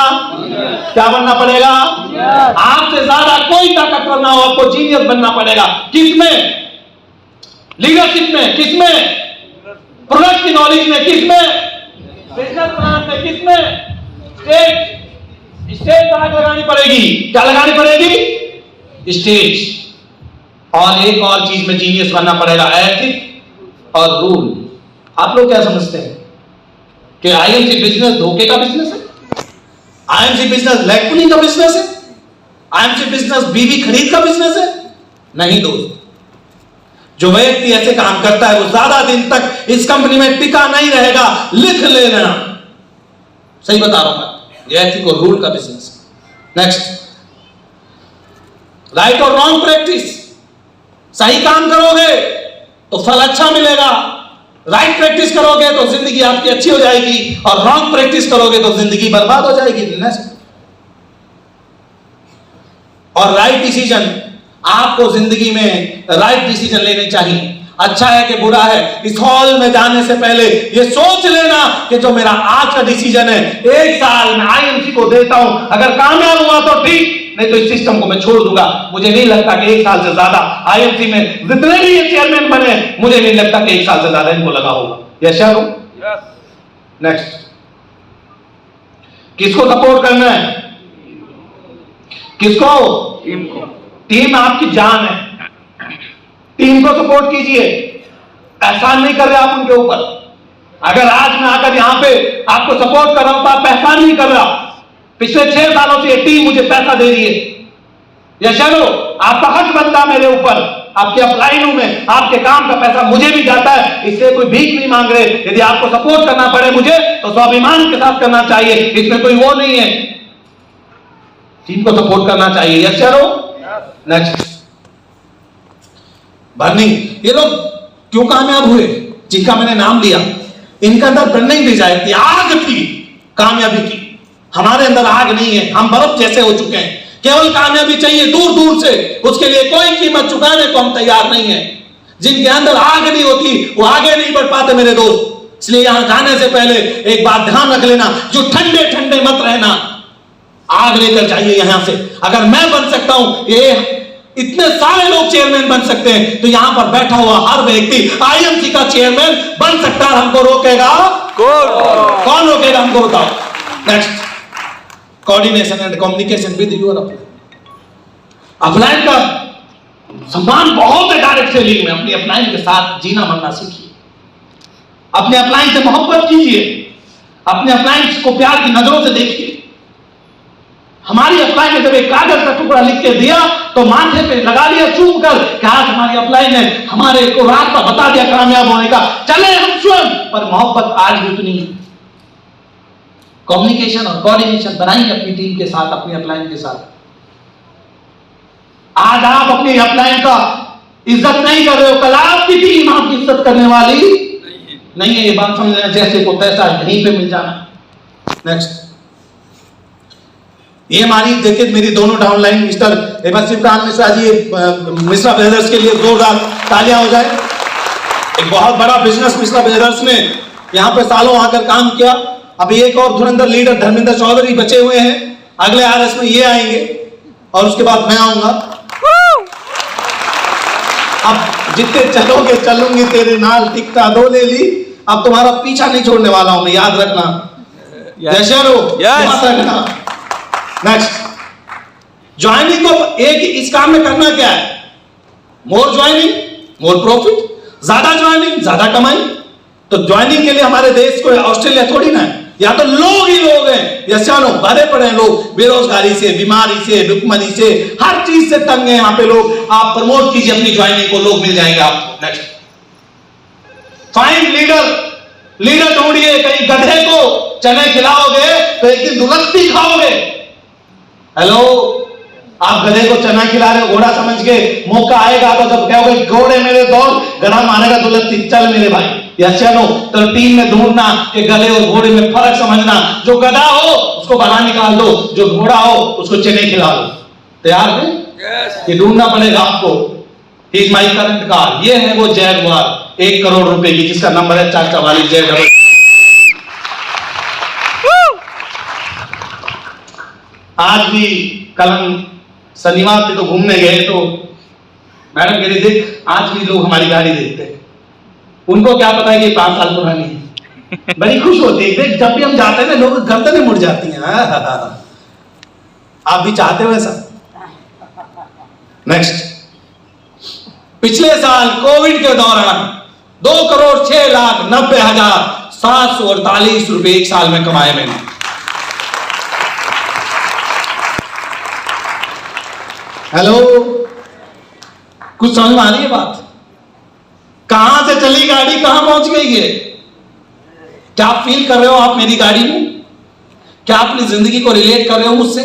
क्या बनना पड़ेगा? आपसे ज्यादा कोई ताकतवर ना हो, आपको जीनियस बनना पड़ेगा। किसमें? लीडरशिप में, किसमें? प्रोडक्ट की नॉलेज में, किसमें? बिजनेस प्लान में, किसमें? स्टेज पर आग लगानी पड़ेगी। क्या लगानी पड़ेगी? स्टेज। और एक और चीज में जीनियस बनना पड़ेगा, एथिक और रूल। आप लोग क्या समझते हैं कि आईएमसी बिजनेस धोखे का बिजनेस है? आईएमसी बिजनेस लेग पुलिंग का बिजनेस है? आईएमसी बिजनेस बीवी खरीद का बिजनेस है? नहीं दोस्त। जो व्यक्ति ऐसे काम करता है वो ज्यादा दिन तक इस कंपनी में टिका नहीं रहेगा। लिख लेना, सही बता रहा हूं मैं। ये एथिक और रूल का बिजनेस। नेक्स्ट, राइट और रॉन्ग प्रैक्टिस। सही काम करोगे तो फल अच्छा मिलेगा, राइट प्रैक्टिस करोगे तो जिंदगी आपकी अच्छी हो जाएगी, और रॉन्ग प्रैक्टिस करोगे तो जिंदगी बर्बाद हो जाएगी। और राइट डिसीजन, आपको जिंदगी में राइट डिसीजन लेने चाहिए। अच्छा है कि बुरा है, इस हॉल में जाने से पहले ये सोच लेना कि जो मेरा आज का डिसीजन है, 1 साल में आईएमसी को देता हूं, अगर कामयाब हुआ तो ठीक, नहीं तो इस सिस्टम को मैं छोड़ दूंगा। मुझे नहीं लगता कि 1 साल से ज्यादा आईएमसी में जितने भी ये चेयरमैन बने, मुझे नहीं लगता कि 1 साल से ज्यादा इनको लगा होगा। यस या नो? नेक्स्ट, किसको सपोर्ट करना है? किसको? टीम को। टीम आपकी जान है, टीम को सपोर्ट कीजिए। एहसान नहीं कर रहे आप उनके ऊपर। अगर आज मैं आकर यहां पे आपको सपोर्ट कर रहा हूं तो आप एहसान नहीं कर रहा। पिछले 6 सालों से ये टीम मुझे पैसा दे रही है। या चलो, आपका हक बनता मेरे ऊपर, आपके अपलाइनों में आपके काम का पैसा मुझे भी जाता है, इससे कोई भीख नहीं मांग रहे। यदि आपको सपोर्ट करना पड़े मुझे तो स्वाभिमान के साथ करना चाहिए, इसमें कोई वो नहीं है। टीम को सपोर्ट करना चाहिए। यस चलो। Next, burning. ये लोग क्यों कामयाब हुए जिनका मैंने नाम लिया? इनके अंदर बर्निंग डिजायर थी, आग थी कामयाबी की। हमारे अंदर आग नहीं है, हम बर्फ जैसे हो चुके हैं। केवल कामयाबी चाहिए दूर दूर से, उसके लिए कोई कीमत चुकाने को हम तैयार नहीं है। जिनके अंदर आग नहीं होती वो आगे नहीं बढ़ पाते मेरे दोस्त। इसलिए यहां जाने से पहले एक बात ध्यान रख लेना, जो ठंडे ठंडे मत रहना, आग लेकर जाइए यहां से। अगर मैं बन सकता हूं, ये इतने सारे लोग चेयरमैन बन सकते हैं, तो यहां पर बैठा हुआ हर व्यक्ति आईएमसी का चेयरमैन बन सकता है। हमको रोकेगा कौन रोकेगा? हमको बताओ। Next, coordination and communication with your upline का सम्मान बहुत है डायरेक्ट सेलिंग में। अपनी अपलाइन के साथ जीना मरना सीखिए, अपने अपलाइन से मोहब्बत कीजिए, अपने अपलाइन को प्यार की नजरों से देखिए। हमारी अपलाइन ने जब एक कागज का टुकड़ा लिख के दिया तो माथे पे लगा लिया चूम कर कि आज हमारी अपलाइन ने हमारे को रास्ता बता दिया कामयाब होने का। चले हम स्वयं, पर मोहब्बत आज भी उतनी है। कम्युनिकेशन और कोऑर्डिनेशन बनाइए अपनी टीम के साथ, अपनी अपलाइन के साथ। आज आप अपनी अपलाइन का इज्जत नहीं कर रहे हो, कल आपकी टीम आपकी इज्जत करने वाली नहीं है। ये बात समझ लेना, जैसे को तैसा यहीं पे मिल जाना। नेक्स्ट, ये हमारी देखिए, मेरी दोनों downline mister Shivkant Mishra ji, Mishra brothers के लिए जोरदार तालियां हो जाए। एक बहुत बड़ा बिजनेस मिश्रा ब्रदर्स ने यहाँ पे सालों आकर काम किया। अभी एक और धुरंधर लीडर धर्मेंद्र चौधरी बचे हुए हैं, अगले आरएस में ये आएंगे और उसके बाद मैं आऊंगा। अब जितने चलोगे चलूंगी तेरे नाल, टिकटा 2 ले ली, अब तुम्हारा पीछा नहीं छोड़ने वाला हूं मैं, याद रखना। जैसे याद रखना। नेक्स्ट, ज्वाइनिंग को एक इस काम में करना क्या है? मोर ज्वाइनिंग मोर प्रॉफिट, ज्यादा ज्वाइनिंग ज्यादा कमाई। तो ज्वाइनिंग के लिए हमारे देश को ऑस्ट्रेलिया थोड़ी ना है, या तो लोग ही लोग हैं। या चलो भरे पड़े हैं लोग, बेरोजगारी से, बीमारी से, भुखमरी से, हर चीज से तंग है यहाँ पे लोग। आप प्रमोट कीजिए अपनी ज्वाइनिंग को, लोग मिल जाएंगे आपको। नेक्स्ट, फाइंड लीडर ढूंढिए। कहीं गधे को चने खिलाओगे तो एक दिन दुलत्ती खाओगे। हेलो, आप गधे को चना खिला रहे हो घोड़ा समझ के, मौका आएगा तो जब कहोगे घोड़े मेरे दौड़, गधा मारेगा दुलत्ती। चल मेरे भाई, या चलो। तो टीम में ढूंढना कि गधे और घोड़े में फर्क समझना। जो गधा हो उसको बाहर निकाल दो, जो घोड़ा हो उसको चने खिला दो। तैयार है? ये ढूंढना पड़ेगा आपको। He is my current car. ये है वो जैगवार 1 करोड़ रुपए की, जिसका नंबर है 444 JW। आज भी कल हम शनिवार पे तो घूमने गए तो मैडम कह रही देख आज भी लोग हमारी गाड़ी देखते हैं, उनको क्या पता है कि 5 साल पुरानी है। बड़ी खुश होती है, देख जब भी हम जाते हैं ना लोग गर्दनें मुड़ जाती हैं। आप भी चाहते हो ऐसा? नेक्स्ट, पिछले साल कोविड के दौरान 2,06,90,748 रुपए एक साल में कमाए मैंने। हेलो, कुछ समझ में आ रही है बात? कहां से चली गाड़ी कहां पहुंच गई है? क्या आप फील कर रहे हो आप मेरी गाड़ी में? क्या आप अपनी जिंदगी को रिलेट कर रहे हो मुझसे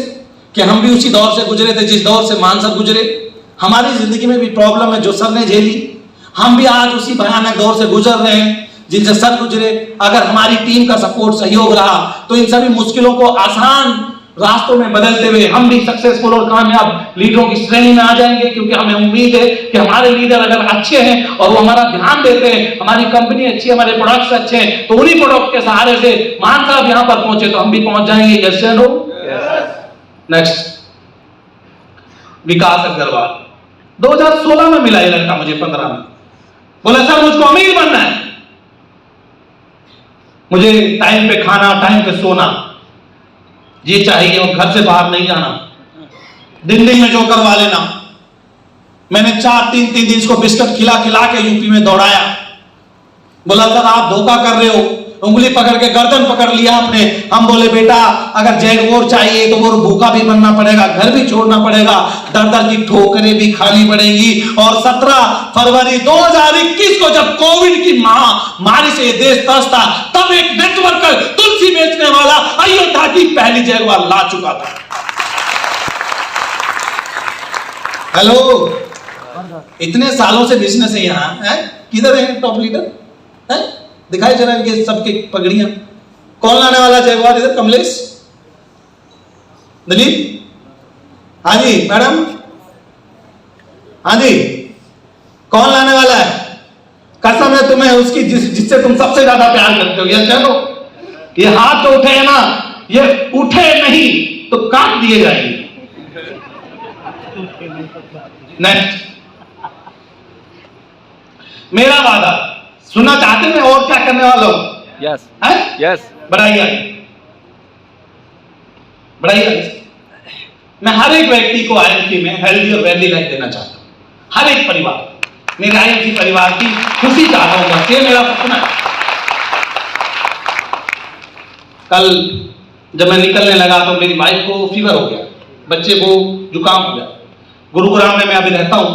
कि हम भी उसी दौर से गुजरे थे जिस दौर से मान सर गुजरे? हमारी जिंदगी में भी प्रॉब्लम है जो सर ने झेली, हम भी आज उसी भयानक दौर से गुजर रहे हैं जिनसे सर गुजरे। अगर हमारी टीम का सपोर्ट सहयोग रहा तो इन सभी मुश्किलों को आसान रास्तों में बदलते हुए हम भी सक्सेसफुल और कामयाब लीडरों की श्रेणी में आ जाएंगे, क्योंकि हमें उम्मीद है कि हमारे लीडर अगर अच्छे हैं और वो हमारा ध्यान देते हैं, हमारी कंपनी अच्छी है, हमारे प्रोडक्ट्स अच्छे हैं, तो उन्हीं प्रोडक्ट के सहारे से मान साहब यहां पर पहुंचे तो हम भी पहुंच जाएंगे। यस या नो? नेक्स्ट, विकास अग्रवाल 2016 में मिला ये लड़का मुझे, 15 में बोला सर मुझको अमीर बनना है, मुझे टाइम पे खाना टाइम पे सोना ये चाहिए और घर से बाहर नहीं जाना, दिन में जो करवा लेना। मैंने 3 दिन इसको बिस्किट खिला खिला के यूपी में दौड़ाया। बोला सर आप धोखा कर रहे हो, उंगली पकड़ के गर्दन पकड़ लिया आपने। हम बोले बेटा अगर जैगवोर चाहिए तो वो भूखा भी बनना पड़ेगा, घर भी छोड़ना पड़ेगा, दर दर की ठोकरें भी खानी पड़ेंगी। और 17 फरवरी 2021 को जब कोविड की महामारी से देश तरसता, तब एक नेटवर्कर तुलसी बेचने वाला अयोध्या की पहली जैगवार ला चुका था। हेलो, इतने सालों से बिजनेस है यहाँ है? किधर है टॉप लीडर है? दिखाई जरा इनके सबके पगड़ियां। कौन लाने वाला जयवार इधर? कमलेश, दिलीप, हाँ जी मैडम, हाँ जी, कौन लाने वाला है? कसम है तुम्हें उसकी जिससे तुम सबसे ज्यादा प्यार करते हो। ये चलो, ये हाथ तो उठे है ना, ये उठे नहीं तो काट दिए जाएंगे। नेक्स्ट, मेरा वादा सुनना चाहते हैं और क्या करने वाला हूं? यस यस, बढ़ाइए बढ़ाइए। मैं हर एक व्यक्ति को आईएमसी में हेल्दी और वेल्दी लाइफ देना चाहता हूं। हर एक परिवार, मेरे आईएमसी परिवार की खुशी चाहता हूं, ये मेरा सपना है। कल जब मैं निकलने लगा तो मेरी वाइफ को फीवर हो गया, बच्चे को जुकाम हो गया। गुरुग्राम में मैं अभी रहता हूं,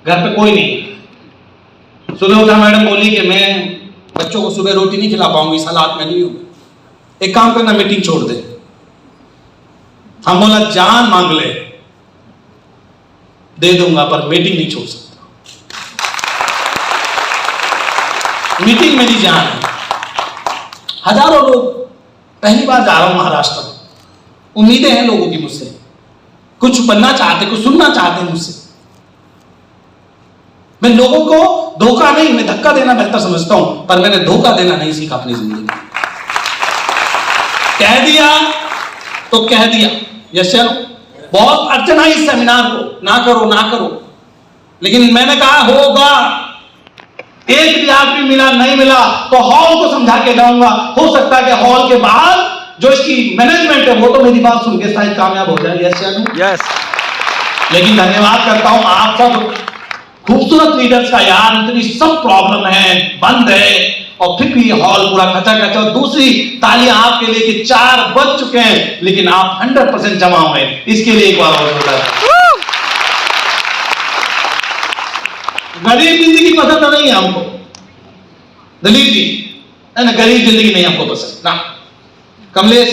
घर पे कोई नहीं है। सुबह उठा, मैडम बोली कि मैं बच्चों को सुबह रोटी नहीं खिला पाऊंगी, इस हालात में नहीं हूं। एक काम करना, मीटिंग छोड़ दे। हम बोला जान मांग ले, दे दूंगा पर मीटिंग नहीं छोड़ सकता। मीटिंग मेरी जान है। हजारों लोग, पहली बार जा रहा हूं महाराष्ट्र में, उम्मीदें हैं लोगों की मुझसे, कुछ बनना चाहते, कुछ सुनना चाहते हैं मुझसे। मैं लोगों को धोखा नहीं, मैं धक्का देना बेहतर समझता हूं, पर मैंने धोखा देना नहीं सीखा अपनी जिंदगी में। कह दिया तो कह दिया। यस सर, बहुत अड़चन आई इस सेमिनार को, ना करो ना करो, लेकिन मैंने कहा होगा। एक भी आदमी मिला नहीं मिला तो हॉल को समझा के जाऊंगा। हो सकता है कि हॉल के बाहर जो इसकी मैनेजमेंट है वो तो मेरी बात सुन के शायद कामयाब हो जाए। Yes sir, yes. लेकिन धन्यवाद करता हूं आप सब खूबसूरत लीडर्स का यार, इतनी सब प्रॉब्लम है, बंद है, और फिर भी हॉल पूरा खचा। और दूसरी तालियां आपके लिए कि 4 बज चुके हैं लेकिन आप 100% जमा हुए, इसके लिए एक बार और होता है। गरीब जिंदगी पसंद नहीं है हमको, दलीप जी है ना, गरीब जिंदगी नहीं हमको पसंद ना। कमलेश,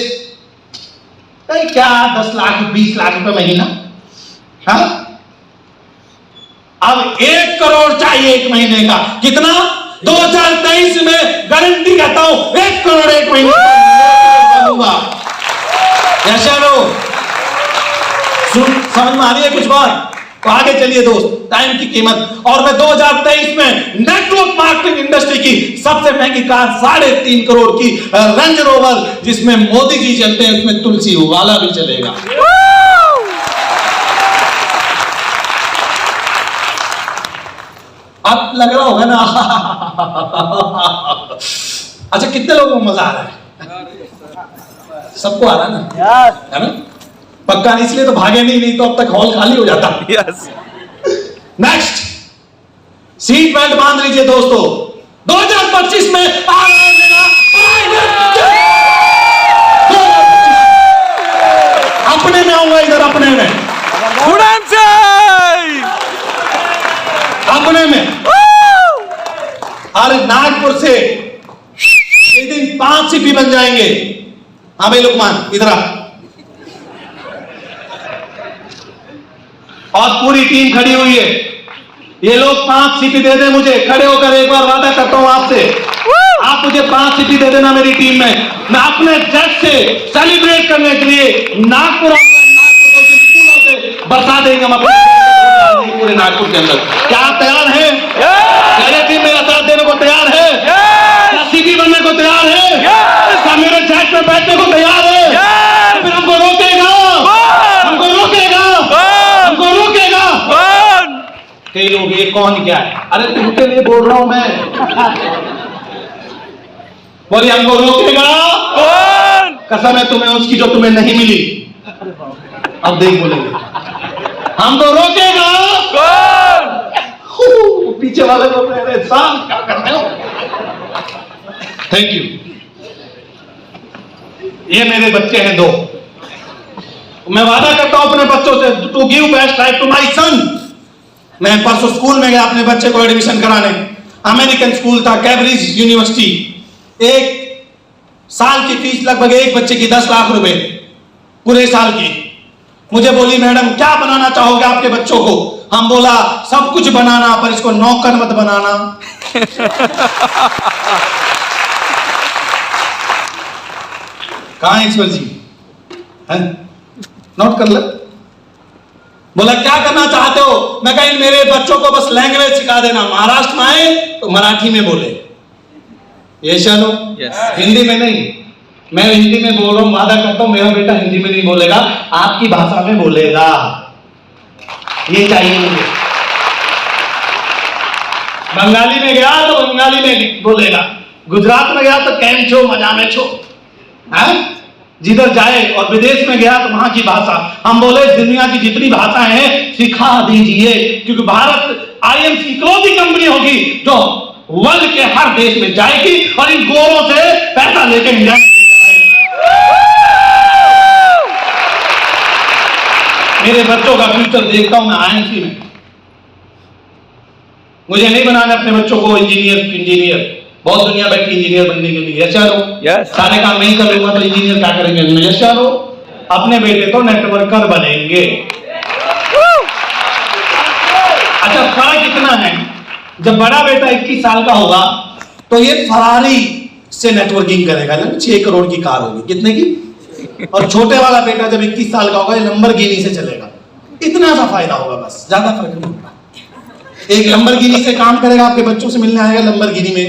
क्या 10 लाख 20 लाख रुपए महीना? हाँ, अब 1 करोड़ चाहिए एक महीने का। कितना? 2023 में गारंटी कहता हूं 1 करोड़ एक महीने दूंगा। समझ में आ रही है कुछ बात? तो आगे चलिए दोस्त, टाइम की कीमत। और मैं 2023 में नेटवर्क मार्केटिंग इंडस्ट्री की सबसे महंगी कार 3.5 करोड़ की रेंज रोवर, जिसमें मोदी जी चलते हैं, उसमें तुलसी वाला भी चलेगा। अब लग रहा होगा ना। अच्छा, कितने लोगों को मजा आ रहा है? सबको आ रहा है ना? है ना? पक्का, इसलिए तो भागे नहीं तो अब तक हॉल खाली हो जाता। नेक्स्ट, सीट बेल्ट बांध लीजिए दोस्तों, 2025 में आ रहा है मेरा अपने में आऊंगा, इधर अपने में, अपने में। अरे नागपुर से एक दिन 5 सीपी बन जाएंगे। हाँ भाई लुकमान, इधर आ। और पूरी टीम खड़ी हुई है। ये लोग 5 सीपी दे दे मुझे, खड़े होकर एक बार वादा करता हूं आपसे, आप मुझे 5 सीपी दे देना मेरी टीम में। मैं अपने जज से सेलिब्रेट करने के लिए नागपुर आऊंगा, नागपुर को जिन फूलों से बरसा देंगे हम अपने पूरे नागपुर के अंदर। क्या आप तैयार हैं? मेरी टीम मेरा साथ देने को तैयार है? क्या सीपी बनने को तैयार है? क्या मेरे जज में बैठने को तैयार है? फिर हमको रोकेगा, हमको रोकेगा, हमको रोकेगा। कई लोग ये कौन क्या है? अरे तुमके लिए बोल रहा हूं मैं। बोलिए हमको रोकेगा कौन? कसम है तुम्हें उसकी जो तुम्हें नहीं मिली। अब देख बोलेंगे हमको रोकेगा कौन? पीछे वाले लोग कह रहे साहब क्या कर रहे हो? Thank you. ये मेरे बच्चे हैं 2। मैं वादा करता हूं अपने बच्चों से, to give best life to my son. मैं परसों स्कूल में गया अपने बच्चे को एडमिशन कराने। अमेरिकन स्कूल था, कैम्ब्रिज यूनिवर्सिटी। 1 साल की फीस लगभग एक बच्चे की 10 लाख रुपए पूरे साल की। मुझे बोली मैडम क्या बनाना चाहोगे आपके बच्चों को? हम बोला सब कुछ बनाना, पर इसको नौकर मत बनाना। कहां है ईश्वर जी? नोट कर ले। बोला क्या करना चाहते हो? मैं कहा मेरे बच्चों को बस लैंग्वेज सिखा देना, महाराष्ट्र में आए तो मराठी में बोले। ये चलो हिंदी में नहीं, मैं हिंदी में बोल रहा हूं, वादा करता हूं मेरा बेटा हिंदी में नहीं बोलेगा, आपकी भाषा में बोलेगा। ये चाहिए मुझे। बंगाली में गया तो बंगाली में बोलेगा, गुजरात में गया तो कैम छो, मजा में छो। जिधर जाए, और विदेश में गया तो वहां की भाषा। हम बोले दुनिया की जितनी भाषाएं हैं सिखा दीजिए, क्योंकि भारत आईएमसी इकलौती कंपनी होगी जो वर्ल्ड के हर देश में जाएगी और इन गोरों से पैसा लेके इंडिया में। मेरे बच्चों का फ्यूचर देखता हूं मैं आईएमसी में। मुझे नहीं बनाना अपने बच्चों को इंजीनियर। बहुत दुनिया बैठी इंजीनियर बनने के लिए। यस सारे काम नहीं कर लूंगा तो इंजीनियर क्या करेंगे? यस अपने बेटे तो नेटवर्कर बनेंगे। अच्छा, फर्क इतना है, जब बड़ा बेटा 21 साल का होगा तो ये फरारी से नेटवर्किंग करेगा, 6 करोड़ की कार होगी। कितने की? और छोटे वाला बेटा जब 21 साल का होगा ये लंबरगिनी से चलेगा। इतना सा फायदा होगा, बस ज्यादा फर्क नहीं होगा। एक लंबरगिनी से काम करेगा, आपके बच्चों से मिलने आएगा लंबरगिनी में,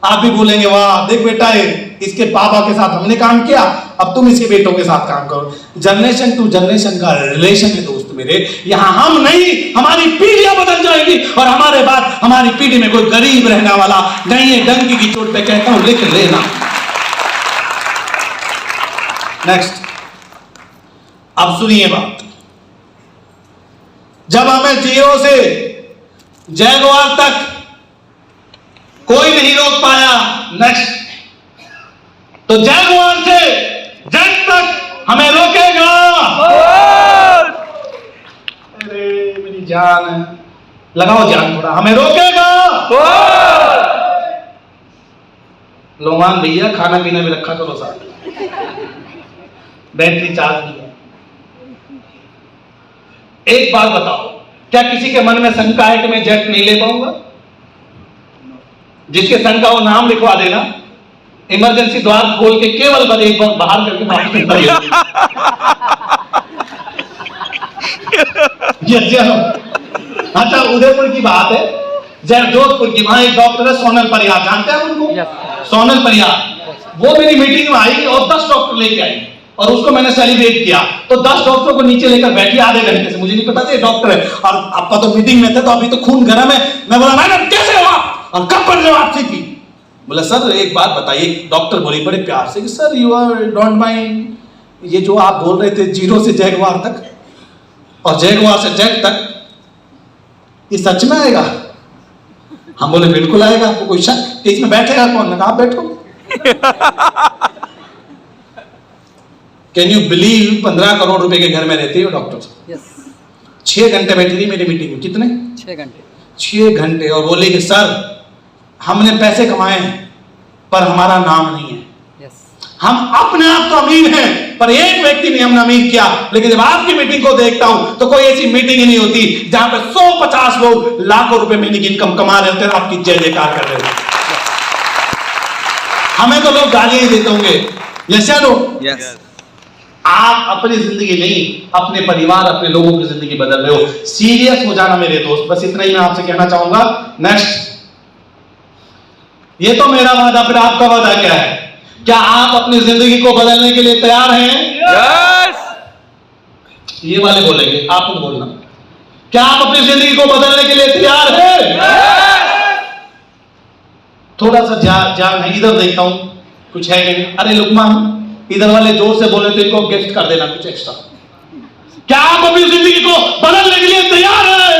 आप भी बोलेंगे वाह देख बेटा है, इसके पापा के साथ हमने काम किया, अब तुम इसके बेटों के साथ काम करो। जनरेशन टू जनरेशन का रिलेशन है दोस्त मेरे। यहां हम नहीं, हमारी पीढ़ियां बदल जाएगी और हमारे बाद हमारी पीढ़ी में कोई गरीब रहने वाला नहीं है। डंकी की चोट पे कहता हूं लिख लेना। नेक्स्ट, अब सुनिए बात। जब हमें 0 से जैगवार तक कोई नहीं रोक पाया, नेक्स्ट तो जैगवार से जेट तक हमें रोकेगा। अरे मेरी जान है, लगाओ जान थोड़ा, हमें रोकेगा। लोमान भैया खाना पीना भी रखा करो साथ, बैटरी चार्ज भी है। एक बात बताओ, क्या किसी के मन में शंका है कि मैं जेट नहीं ले पाऊंगा? जिसके शंका हो नाम लिखवा देना, इमरजेंसी द्वार खोल के केवल एक बार बाहर करके वापस। अच्छा, उदयपुर की बात है, जोधपुर की, वहां एक डॉक्टर है सोनल परिहार, जानते हैं उनको? सोनल परिहार। वो मेरी मीटिंग में आई और 10 डॉक्टर लेके आई। और उसको मैंने सेलिब्रेट किया। तो 10 डॉक्टरों को नीचे लेकर बैठी आधे घंटे से, मुझे नहीं पता था ये डॉक्टर है, और आपका तो मीटिंग में थे तो अभी तो खून गर्म है। मैं बोला मैडम कैसे हो आप, और कब पर जवाब सीखी? बोला सर एक बात बताइए। डॉक्टर बोली बड़े प्यार से कि sir you are don't mind, ये जो आप बोल रहे थे 0 से जैगवार तक और जैगवार से जेट तक, ये सच में आएगा? हम बोले बिल्कुल आएगा, आपको कोई शक कि इसमें बैठेगा कौन? आप बैठो। कैन यू बिलीव 15 करोड़ रुपए के घर में रहते हो डॉक्टर? 6 घंटे बैठी रही मेरी मीटिंग में। कितने? 6 घंटे। और बोले कि सर हमने पैसे कमाए हैं पर हमारा नाम नहीं है। हम अपने आप तो अमीर हैं पर एक व्यक्ति ने हमने अमीर किया। लेकिन जब आपकी मीटिंग को देखता हूं तो कोई ऐसी मीटिंग ही नहीं होती जहां पे 150 लोग लाखों रुपए महीने की इनकम कमा रहे होते हैं, आपकी जय जयकार कर रहे होते। हमें तो लोग गालियां ही देते होंगे, यस या नो? आप अपनी जिंदगी नहीं, अपने परिवार, अपने लोगों की जिंदगी बदल रहे हो। सीरियस हो जाना मेरे दोस्त, बस इतना ही मैं आपसे कहना चाहूंगा। नेक्स्ट, ये तो मेरा वादा, फिर आपका वादा क्या है? क्या आप अपनी जिंदगी को बदलने के लिए तैयार हैं? यस। ये वाले बोलेंगे, आप नहीं बोलना। क्या आप अपनी जिंदगी को बदलने के लिए तैयार हैं? यस। थोड़ा सा ध्यान है, इधर देखता हूं कुछ है नहीं। अरे लुकमान, इधर वाले जोर से बोले तो इनको गिफ्ट कर देना कुछ एक्स्ट्रा। क्या आप अपनी जिंदगी को बदलने के लिए तैयार हैं?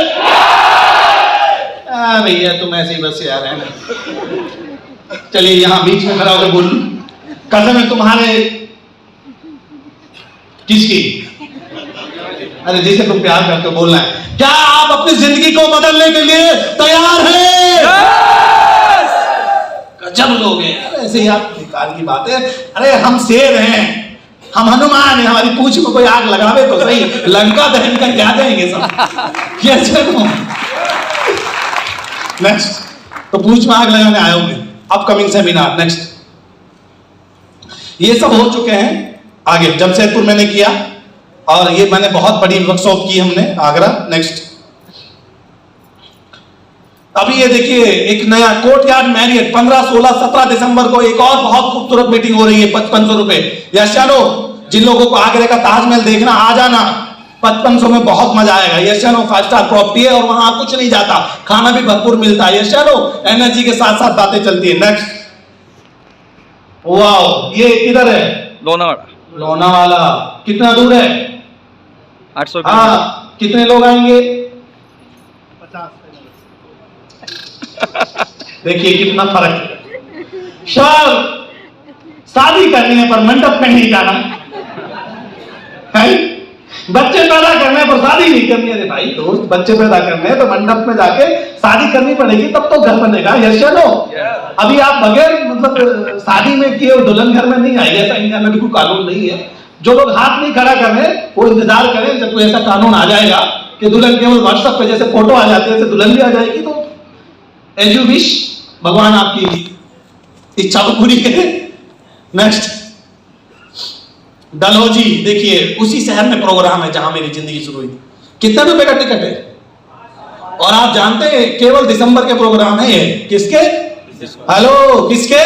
भैया तुम ऐसे ही बस यार है। चलिए यहां बीच में खड़ा होकर बोलूं, कसम है तुम्हारे किसकी? अरे जिसे तुम प्यार करते हो बोलना है। क्या आप अपनी जिंदगी को बदलने के लिए तैयार हैं? गजब लोग हैं ऐसे ही। आप बेकार की बात है। अरे हम शेर हैं, हम हनुमान हैं, हमारी पूंछ में कोई आग लगावे तो सही, लंका दहन करके आ जाएंगे सब। नेक्स्ट, तो पूंछ में आग लगाने आए होंगे। अपकमिंग सेमिनार नेक्स्ट, ये सब हो चुके हैं। आगे जमशेदपुर मैंने किया और ये मैंने बहुत बड़ी वर्कशॉप की हमने आगरा। नेक्स्ट, अभी ये देखिए एक नया कोर्टयार्ड मैरियट 15, 16, 17 दिसंबर को एक और बहुत खूबसूरत मीटिंग हो रही है। 5500 रुपए। यस चलो, जिन लोगों को आगरे का ताजमहल देखना आ जाना, 5500 में बहुत मजा आएगा। यस चलो, 5 स्टार प्रॉपर्टी है और वहां कुछ नहीं जाता, खाना भी भरपूर मिलता है। यस चलो, एनर्जी के साथ साथ बातें चलती है। नेक्स्ट, वाओ, ये किधर है? लोनावाड़ा। लोनावाला कितना दूर है? 800। हाँ, कितने लोग आएंगे? 50। देखिए कितना फर्क है। सर शादी करनी है पर मंडप में नहीं जाना है, बच्चे पैदा करने पर शादी नहीं करनी। अरे भाई दोस्त, बच्चे पैदा करने हैं तो मंडप में जाके शादी करनी पड़ेगी, तब तो घर बनेगा। यस चलो, अभी आप बगैर मतलब शादी में किए दुल्हन घर में नहीं आएगी, ऐसा इंडिया में भी कोई कानून नहीं है। जो लोग हाथ नहीं खड़ा कर रहे वो इंतजार करें जब कोई ऐसा कानून आ जाएगा कि दुल्हन केवल व्हाट्सएप पे जैसे फोटो आ जाती है दुल्हन भी आ जाएगी। तो एज यू विश, भगवान आपकी इच्छा को पूरी करे। नेक्स्ट, डलहौजी देखिए, उसी शहर में प्रोग्राम है जहां मेरी जिंदगी शुरू हुई। कितने रुपए का टिकट है? और आप जानते हैं केवल दिसंबर के प्रोग्राम है ये। किसके? हेलो, किसके?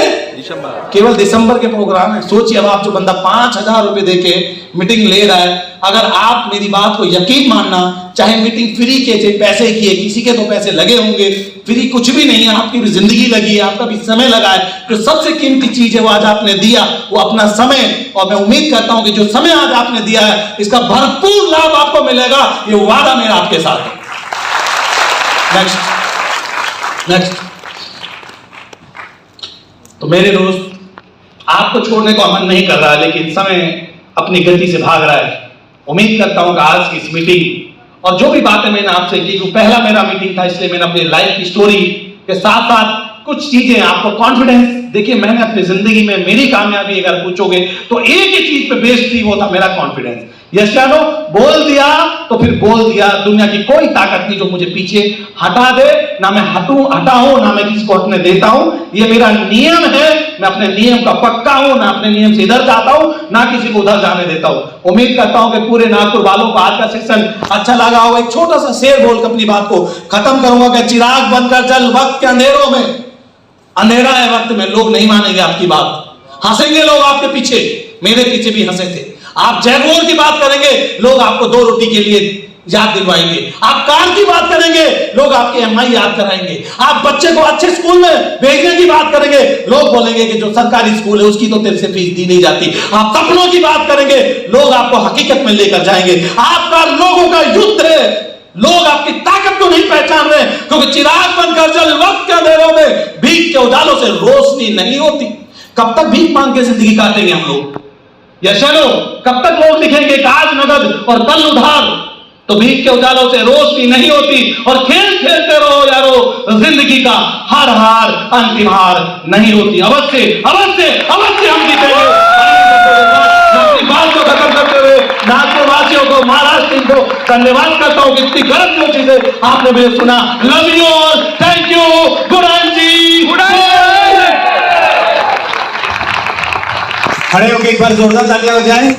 केवल दिसंबर के प्रोग्राम है। सोचिए अब आप जो बंदा 5000 रुपए देके मीटिंग ले रहा है, अगर आप मेरी बात को यकीन मानना, चाहे मीटिंग फ्री के चाहे पैसे की है, किसी के तो पैसे लगे होंगे, फ्री कुछ भी नहीं है, आपकी भी जिंदगी लगी है, आपका भी समय लगा है। जो सबसे कीमती चीज है वो आज आपने दिया, वो अपना समय। और मैं उम्मीद करता हूं कि जो समय आज आपने दिया है इसका भरपूर लाभ आपको मिलेगा, ये वादा मेरा आपके साथ है। नेक्स्ट, तो मेरे दोस्त, आपको छोड़ने का मन नहीं कर रहा है लेकिन समय अपनी गति से भाग रहा है। उम्मीद करता हूं कि आज की इस मीटिंग और जो भी बातें मैंने आपसे की, वो पहला मेरा मीटिंग था, इसलिए मैंने अपनी लाइफ की स्टोरी के साथ साथ कुछ चीजें आपको कॉन्फिडेंस। देखिए मैंने अपनी जिंदगी में मेरी कामयाबी अगर पूछोगे तो एक ही चीज पे बेस्ड थी, वो था मेरा कॉन्फिडेंस। यस जानो, बोल दिया तो फिर बोल दिया। दुनिया की कोई ताकत नहीं जो मुझे पीछे हटा दे, ना मैं हटाऊं, ना मैं किसी को हटने देता हूं। ये मेरा नियम है, मैं अपने नियम का पक्का हूं, ना अपने नियम से इधर जाता हूं, ना किसी को उधर जाने देता हूं। उम्मीद करता हूं कि पूरे नागपुर वालों को आज का सेशन अच्छा लगा होगा। एक छोटा सा शेर बोल अपनी बात को खत्म करूंगा कि चिराग बनकर चल वक्त के अंधेरों में। अंधेरा है वक्त में, लोग नहीं मानेंगे आपकी बात, हंसेंगे लोग आपके पीछे, मेरे पीछे भी हंसे थे। आप जैगोर की बात करेंगे, लोग आपको 2 रोटी के लिए याद दिलवाएंगे। आप कार की बात करेंगे, लोग आपके एमआई याद कराएंगे। आप बच्चे को अच्छे स्कूल में भेजने की बात करेंगे, लोग बोलेंगे कि जो सरकारी स्कूल है उसकी तो तेरे से फीस दी नहीं जाती। आप सपनों की बात करेंगे, लोग आपको हकीकत में लेकर जाएंगे। आपका लोगों का युद्ध है, लोग आपकी ताकत को नहीं पहचान रहे, क्योंकि चिराग बनकर जल वक्त के अंधेरों में भीख के उजालों से रोशनी नहीं होती। कब तक भीख मांग के जिंदगी काटेंगे हम लोग? या चलो कब तक लोग लिखेंगे कि आज नगद और कल उधार? तो भीख के उजालों से रोशनी नहीं होती। और खेल खेलते रहो यारो, जिंदगी का हर हार अंतिम हार नहीं होती। अवश्य अवश्य अवश्य हम जीतेंगे। अपनी बात को खत्म करते हुए नागपुरवासियों को, महाराष्ट्र को धन्यवाद करता हूं कि इतनी गलत जो चीजें आपने मुझे सुना। लव यू और थैंक यू। गुडान जी, खड़े होकर एक बार जोरदार तालियां हो जाए।